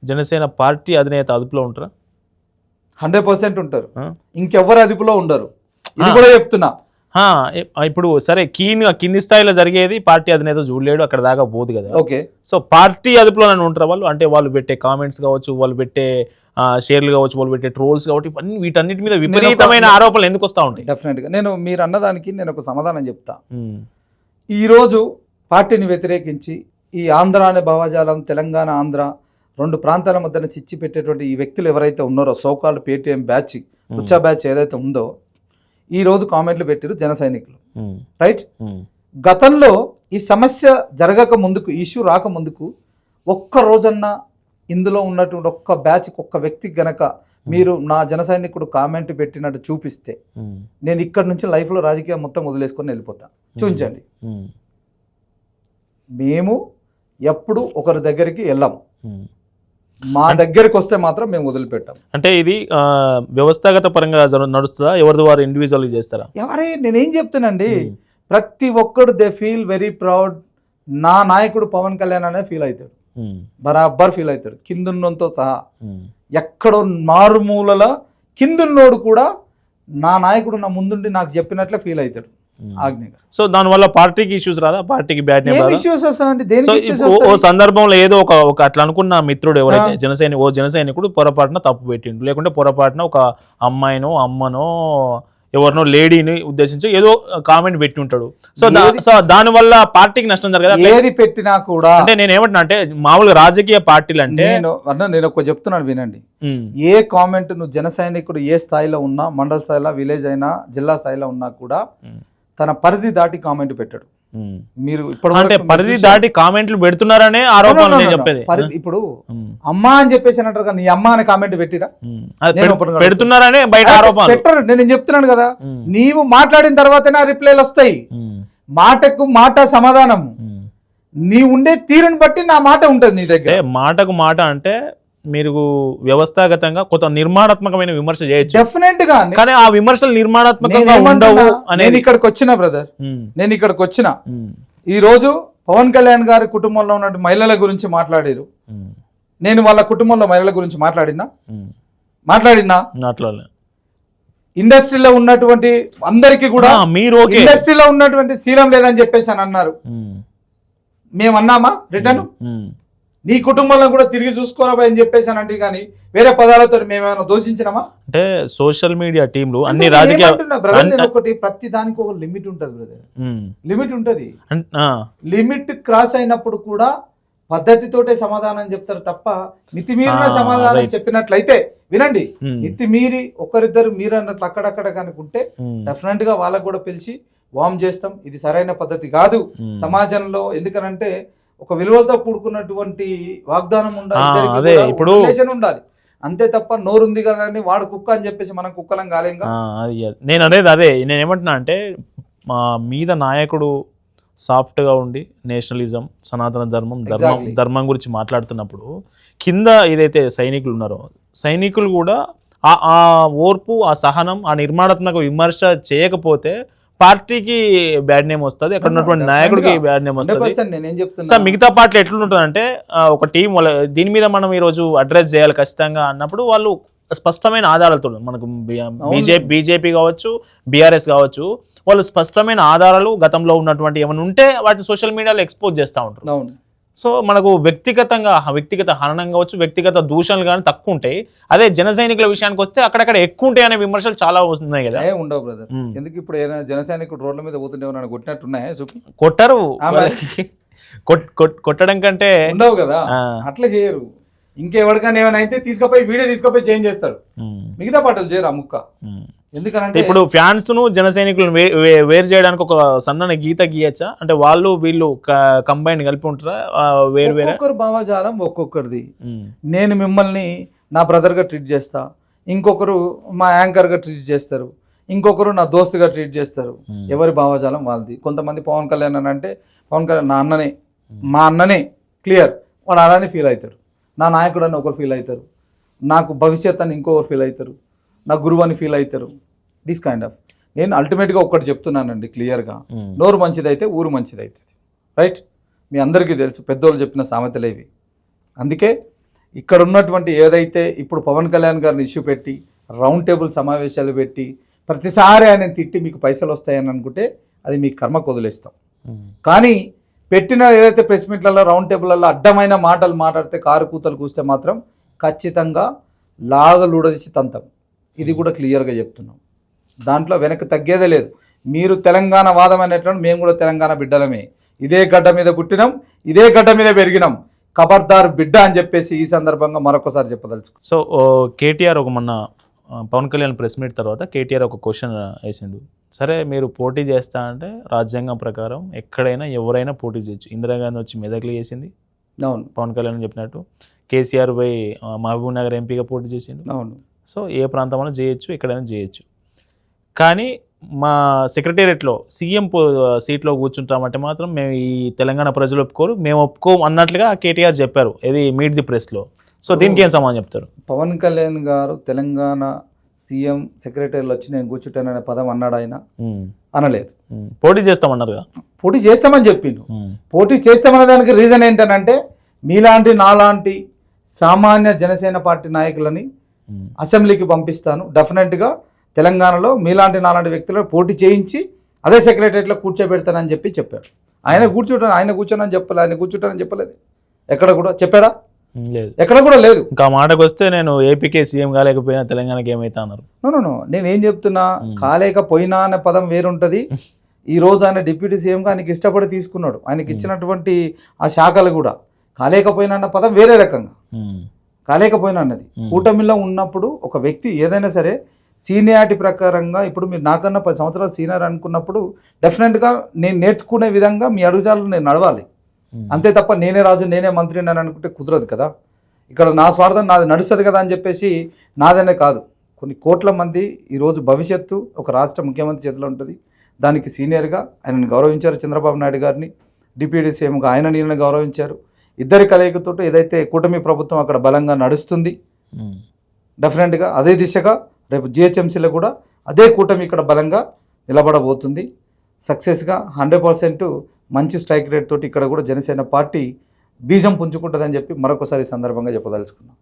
జనసేన పార్టీ అధినేత అదుపులో ఉంటారా? 100% ఉంటారు, ఇంకెవ్వరు అదుపులో ఉండరు. ఇది కూడా చెప్తున్నా. ఇప్పుడు సరే కింది స్థాయిలో జరిగేది పార్టీ అధినేత చూడలేడు, అక్కడ దాకా పోదు కదా. ఓకే, సో పార్టీ అదుపులో ఉంటారు వాళ్ళు, అంటే వాళ్ళు పెట్టే కామెంట్స్ కావచ్చు, వాళ్ళు పెట్టే షేర్లు కావచ్చు, వాళ్ళు పెట్టే ట్రోల్స్ కావచ్చు, వీటన్నిటి మీద విపరీతమైన ఆరోపణలు ఎందుకు వస్తూ ఉంటాయి? డెఫినెట్గా నేను మీరు అన్నదానికి నేను ఒక సమాధానం చెప్తా. ఈరోజు పార్టీని వ్యతిరేకించి ఈ ఆంధ్ర అనే భావజాలం, తెలంగాణ ఆంధ్ర 2 ప్రాంతాల మధ్యన చిచ్చి పెట్టేటువంటి ఈ వ్యక్తులు ఎవరైతే ఉన్నారో, so called Paytm batch, Rucha batch ఏదైతే ఉందో, ఈ రోజు కామెంట్లు పెట్టారు జన సైనికులు, రైట్? గతంలో ఈ సమస్య జరగక ముందుకు, ఇష్యూ రాక ముందుకు, ఒక్క రోజన్నా ఇందులో ఉన్నటువంటి ఒక్క బ్యాచ్కి, ఒక్క వ్యక్తికి గనక మీరు నా జన సైనికుడు కామెంట్ పెట్టినట్టు చూపిస్తే నేను ఇక్కడ నుంచి లైఫ్లో రాజకీయం మొత్తం వదిలేసుకొని వెళ్ళిపోతా. చూపించండి. మేము ఎప్పుడు ఒకరి దగ్గరికి వెళ్ళాము, మా దగ్గరికి వస్తే మాత్రం మేము వదిలిపెట్టాం. అంటే ఇది వ్యవస్థాగత పరంగా నడుస్తుందా, ఎవరిది వారు ఇండివిజువల్ చేస్తారా? ఎవరే నేనేం చెప్తానండి, ప్రతి ఒక్కడు దే ఫీల్ వెరీ ప్రౌడ్. నా నాయకుడు పవన్ కళ్యాణ్ అనే ఫీల్ అవుతాడు, బరాబర్ ఫీల్ అవుతాడు, కిందున్నోతో సహా. ఎక్కడో మారుమూలల కిందున్నోడు కూడా నా నాయకుడు నా ముందుండి నాకు చెప్పినట్లే ఫీల్ అవుతాడు. సో దానివల్ల పార్టీకి ఇష్యూస్ రాదా? పార్టీకి బ్యాడ్ నేమ్ రాదా? ఓ సందర్భంలో ఏదో ఒక అట్లా అనుకున్న మిత్రుడు ఎవరైతే జనసైనికుడు పొరపాటున తప్పు పెట్టిండు, లేకుంటే పొరపాటున ఒక అమ్మాయినో అమ్మనో ఎవరినో లేడీని ఉద్దేశించి ఏదో కామెంట్ పెట్టి ఉంటాడు. సో దాని వల్ల పార్టీకి నష్టం జరగదు. ఏది పెట్టినా కూడా అంటే నేను ఏమంటున్నా అంటే మామూలుగా రాజకీయ పార్టీలు అంటే నేను ఒక చెప్తున్నాను వినండి. ఏ కామెంట్ నువ్వు జన సైనికుడు ఏ స్థాయిలో ఉన్నా, మండల స్థాయిలో, విలేజ్ అయినా, జిల్లా స్థాయిలో ఉన్నా కూడా తన పరిధి దాటి కామెంట్ పెట్టాడు. మీరు ఇప్పుడు అంటే పరిధి దాటి కామెంట్లు పెడుతున్నారనే ఆరోపణ చెప్పేది. ఇప్పుడు అమ్మా అని చెప్పేసి అంటారు కదా, నీ అమ్మ అనే కామెంట్ పెట్టిరా, పెడుతున్నారనే బయట ఆరోపణ పెట్టరు. నేను చెప్తున్నాను కదా, నీవు మాట్లాడిన తర్వాతనే రిప్లైలు వస్తాయి. మాటకు మాట సమాధానం, నీ ఉండే తీరుని బట్టి నా మాట ఉంటది నీ దగ్గర. మాటకు మాట అంటే మీరు వ్యవస్థాగతంగా కొంత నిర్మాణాత్మకమైన విమర్శ చేయొచ్చు డెఫినెట్ గా, కానీ ఆ విమర్శలు నిర్మాణాత్మకంగా ఉండవు. నేను ఇక్కడికి వచ్చిన బ్రదర్, నేను ఇక్కడికి వచ్చిన ఈ రోజు పవన్ కళ్యాణ్ గారి కుటుంబంలో ఉన్న మహిళల గురించి మాట్లాడారు. నేను వాళ్ళ కుటుంబంలో మహిళల గురించి మాట్లాడినా ఇండస్ట్రీలో ఉన్నటువంటి అందరికీ కూడా మీరు ఇండస్ట్రీలో ఉన్నటువంటి శీలం లేదని చెప్పేసి అని అన్నారు. మేము అన్నామా రిటర్న్? నీ కుటుంబంలో కూడా తిరిగి చూసుకోరా అని చెప్పేసి అంటే, కానీ వేరే పదాలతో మేమేమైనా దోషించినామా? అంటే సోషల్ మీడియా టీంలు అన్ని రాజకీయ ఒకటి ప్రతి దానికి ఒక లిమిట్ ఉంటుంది బ్రదర్, లిమిట్ ఉంటుంది. లిమిట్ క్రాస్ అయినప్పుడు కూడా పద్ధతితోటే సమాధానం చెప్తారు తప్ప మితిమీరిన సమాధానం చెప్పినట్లయితే వినండి, మితిమీరి ఒకరిద్దరు మీరు అన్నట్లు అక్కడక్కడ కనుకుంటే డెఫినెట్ గా వాళ్ళకు కూడా పిలిచి వార్మ్ చేస్తాం. ఇది సరైన పద్ధతి కాదు సమాజంలో. ఎందుకనంటే ఒక విలువలతో కూడుకున్నటువంటి వాగ్దానం ఉండాలి, ఇప్పుడు ఉండాలి, అంతే తప్ప నోరుంది కదా అని వాడు కుక్క అని చెప్పేసి మనం కుక్కలం కాలేం. నేను అనేది అదే, నేను ఏమంటున్నా అంటే మా మీద నాయకుడు సాఫ్ట్గా ఉండి నేషనలిజం, సనాతన ధర్మం గురించి మాట్లాడుతున్నప్పుడు కింద ఏదైతే సైనికులు ఉన్నారో సైనికులు కూడా ఆ ఓర్పు, ఆ సహనం, ఆ నిర్మాణాత్మక విమర్శ చేయకపోతే పార్టీకి బ్యాడ్ నేమ్ వస్తుంది, అక్కడ ఉన్నటువంటి నాయకుడికి బ్యాడ్ నేమ్ వస్తుంది. సార్ మిగతా పార్టీలు ఎట్లుంటుందంటే ఒక టీం దీని మీద మనం ఈరోజు అడ్రస్ చేయాలి ఖచ్చితంగా అన్నప్పుడు వాళ్ళు స్పష్టమైన ఆధారాలతో మనకు బీజేపీ కావచ్చు, బీఆర్ఎస్ కావచ్చు, వాళ్ళు స్పష్టమైన ఆధారాలు గతంలో ఉన్నటువంటి ఏమైనా ఉంటే వాటిని సోషల్ మీడియాలో ఎక్స్పోజ్ చేస్తూ ఉంటారు. అవును. సో మనకు వ్యక్తిగత హననం కావచ్చు, వ్యక్తిగత దూషణలు కానీ తక్కువ ఉంటాయి. అదే జన సైనికుల విషయానికి వస్తే అక్కడక్కడ ఎక్కువ ఉంటాయి అనే విమర్శలు చాలా వస్తున్నాయి కదా. ఉండవు బ్రదర్. ఎందుకు ఇప్పుడు ఏదైనా జన సైనికుడు రోడ్ల మీద పోతుంటే కొట్టినట్టున్నాయా? కొట్టరు, కొట్టడం కంటే ఉండవు కదా, అట్లా చేయరు. ఇంకెవరికైనా ఏమైనా అయితే వీడియో తీసుకుపోయి చేంజ్ చేస్తాడు. మిగతా పాటలు చేయరు ఆ ముక్క. ఎందుకంటే ఇప్పుడు ఫ్యాన్స్ ను జన సైనికులను వేరు చేయడానికి ఒక సన్నని గీత గీయచ్చా? అంటే వాళ్ళు వీళ్ళు కంబైన్ కలిపి ఉంటారా? వేరు వేరే ఒక్కొక్కరు భావజాలం ఒక్కొక్కరిది. నేను మిమ్మల్ని నా బ్రదర్గా ట్రీట్ చేస్తా, ఇంకొకరు మా యాంకర్గా ట్రీట్ చేస్తారు, ఇంకొకరు నా దోస్తుగా ట్రీట్ చేస్తారు. ఎవరి భావజాలం వాళ్ళది. కొంతమంది పవన్ కళ్యాణ్ అని అంటే పవన్ కళ్యాణ్ నా అన్ననే, మా అన్ననే, క్లియర్, వాడు అలానే ఫీల్ అవుతాడు. నా నాయకుడు అని ఒకరు ఫీల్ అవుతారు, నాకు భవిష్యత్ అని ఇంకొకరు ఫీల్ అవుతారు, నా గురువు అని ఫీల్ అవుతారు. This kind of. నేను అల్టిమేట్గా ఒక్కటి చెప్తున్నానండి క్లియర్గా, నోరు మంచిదైతే ఊరు మంచిది అవుతుంది. రైట్? మీ అందరికీ తెలుసు, పెద్దోళ్ళు చెప్పిన సామెతలేవి. అందుకే ఇక్కడ ఉన్నటువంటి ఏదైతే ఇప్పుడు పవన్ కళ్యాణ్ గారిని ఇష్యూ పెట్టి రౌండ్ టేబుల్ సమావేశాలు పెట్టి ప్రతిసారి ఆయన తిట్టి మీకు పైసలు వస్తాయని అనుకుంటే అది మీ కర్మకు వదిలేస్తాం. కానీ పెట్టిన ఏదైతే ప్రెస్ మీట్లలో రౌండ్ టేబుల్లలో అడ్డమైన మాటలు మాట్లాడితే కారు కూతలు కూస్తే మాత్రం ఖచ్చితంగా లాగలుడదీసి తంతం. ఇది కూడా క్లియర్గా చెప్తున్నాం. దాంట్లో వెనక్కి తగ్గేదే లేదు. మీరు తెలంగాణ వాదం అనేటువంటి మేము కూడా తెలంగాణ బిడ్డలమే. ఇదే గడ్డ మీద పుట్టినాం, ఇదే గడ్డ మీద పెరిగినాం. ఖబర్దార్ బిడ్డ అని చెప్పేసి ఈ సందర్భంగా మరొకసారి చెప్పదలుచు. సో కేటీఆర్ మొన్న పవన్ కళ్యాణ్ ప్రెస్ మీట్ తర్వాత కేటీఆర్ ఒక క్వశ్చన్ వేసిండు. సరే మీరు పోటీ చేస్తా అంటే రాజ్యాంగం ప్రకారం ఎక్కడైనా ఎవరైనా పోటీ చేయొచ్చు. ఇందిరాగాంధీ వచ్చి మెదక్లు చేసింది, అవును, పవన్ కళ్యాణ్ చెప్పినట్టు. కేసీఆర్ పోయి మహబూబ్ నగర్ ఎంపీగా పోటీ చేసిండు, అవును. సో ఏ ప్రాంతంలో చేయొచ్చు, ఎక్కడైనా చేయొచ్చు. కానీ మా సెక్రటేరియట్లో సీఎం సీట్లో కూర్చుంటామంటే మాత్రం మేము ఈ తెలంగాణ ప్రజలు ఒప్పుకోరు, మేము ఒప్పుకోము అన్నట్లుగా కేటీఆర్ చెప్పారు. ఇది మీట్ ది ప్రెస్లో. సో దీనికి ఏం సమాధానం చెప్తారు? పవన్ కళ్యాణ్ గారు తెలంగాణ సీఎం సెక్రటరీలో వచ్చి నేను కూర్చుంటాననే పదం అన్నాడు ఆయన? అనలేదు. పోటీ చేస్తామన్నారుగా. పోటీ చేస్తామని చెప్పిండు. పోటీ చేస్తామన్న దానికి రీజన్ ఏంటనంటే మీలాంటి నాలాంటి సామాన్య జనసేన పార్టీ నాయకులని అసెంబ్లీకి పంపిస్తాను, డెఫినెట్గా తెలంగాణలో మీలాంటి నాలాంటి వ్యక్తులను పోటీ చేయించి అదే సెక్రటరీలో కూర్చోబెడతానని చెప్పాడు. ఆయన కూర్చోనని చెప్పలేదు, ఆయన కూర్చుంటానని చెప్పలేదు. ఎక్కడ కూడా చెప్పాడా? లేదు, ఎక్కడ కూడా లేదు. ఇంకా మాటకు వస్తే నేను ఏపీకే సీఎం కాలేకపోయినా తెలంగాణకి ఏమైతే అన్నారు. నో, నేనేం చెప్తున్నా, కాలేకపోయినా అనే పదం వేరుంటుంది. ఈ రోజు ఆయన డిప్యూటీ సీఎంగా ఆయనకి ఇష్టపడి తీసుకున్నాడు. ఆయనకి ఇచ్చినటువంటి ఆ శాఖలు కూడా కాలేకపోయినా అన్న పదం వేరే రకంగా. కాలేకపోయినా అన్నది కూటమిలో ఉన్నప్పుడు ఒక వ్యక్తి ఏదైనా సరే సీనియారిటీ ప్రకారంగా, ఇప్పుడు మీరు నాకన్నా 10 సంవత్సరాలు సీనియర్ అనుకున్నప్పుడు డెఫినెట్గా నేను నేర్చుకునే విధంగా మీ అడుగుజాలను నేను నడవాలి. అంతే తప్ప నేనే రాజు నేనే మంత్రి అని అనుకుంటే కుదరదు కదా. ఇక్కడ నా స్వార్థం నాది నడుస్తుంది కదా అని చెప్పేసి నాదనే కాదు, కొన్ని కోట్ల మంది ఈరోజు భవిష్యత్తు ఒక రాష్ట్ర ముఖ్యమంత్రి చేతిలో ఉంటుంది. దానికి సీనియర్గా ఆయనను గౌరవించారు చంద్రబాబు నాయుడు గారిని, డిప్యూటీ సీఎంగా ఆయన నేను గౌరవించారు. ఇద్దరి కలయికతో ఏదైతే కూటమి ప్రభుత్వం అక్కడ బలంగా నడుస్తుంది, డెఫినెట్గా అదే దిశగా రేపు జిహెచ్ఎంసీలో కూడా అదే కూటమి ఇక్కడ బలంగా నిలబడబోతుంది. సక్సెస్గా 100% మంచి స్ట్రైక్ రేట్ తోటి ఇక్కడ కూడా జనసేన పార్టీ బీజం పుంజుకుంటుందని చెప్పి మరొకసారి సందర్భంగా చెప్పదలుచుకున్నాం.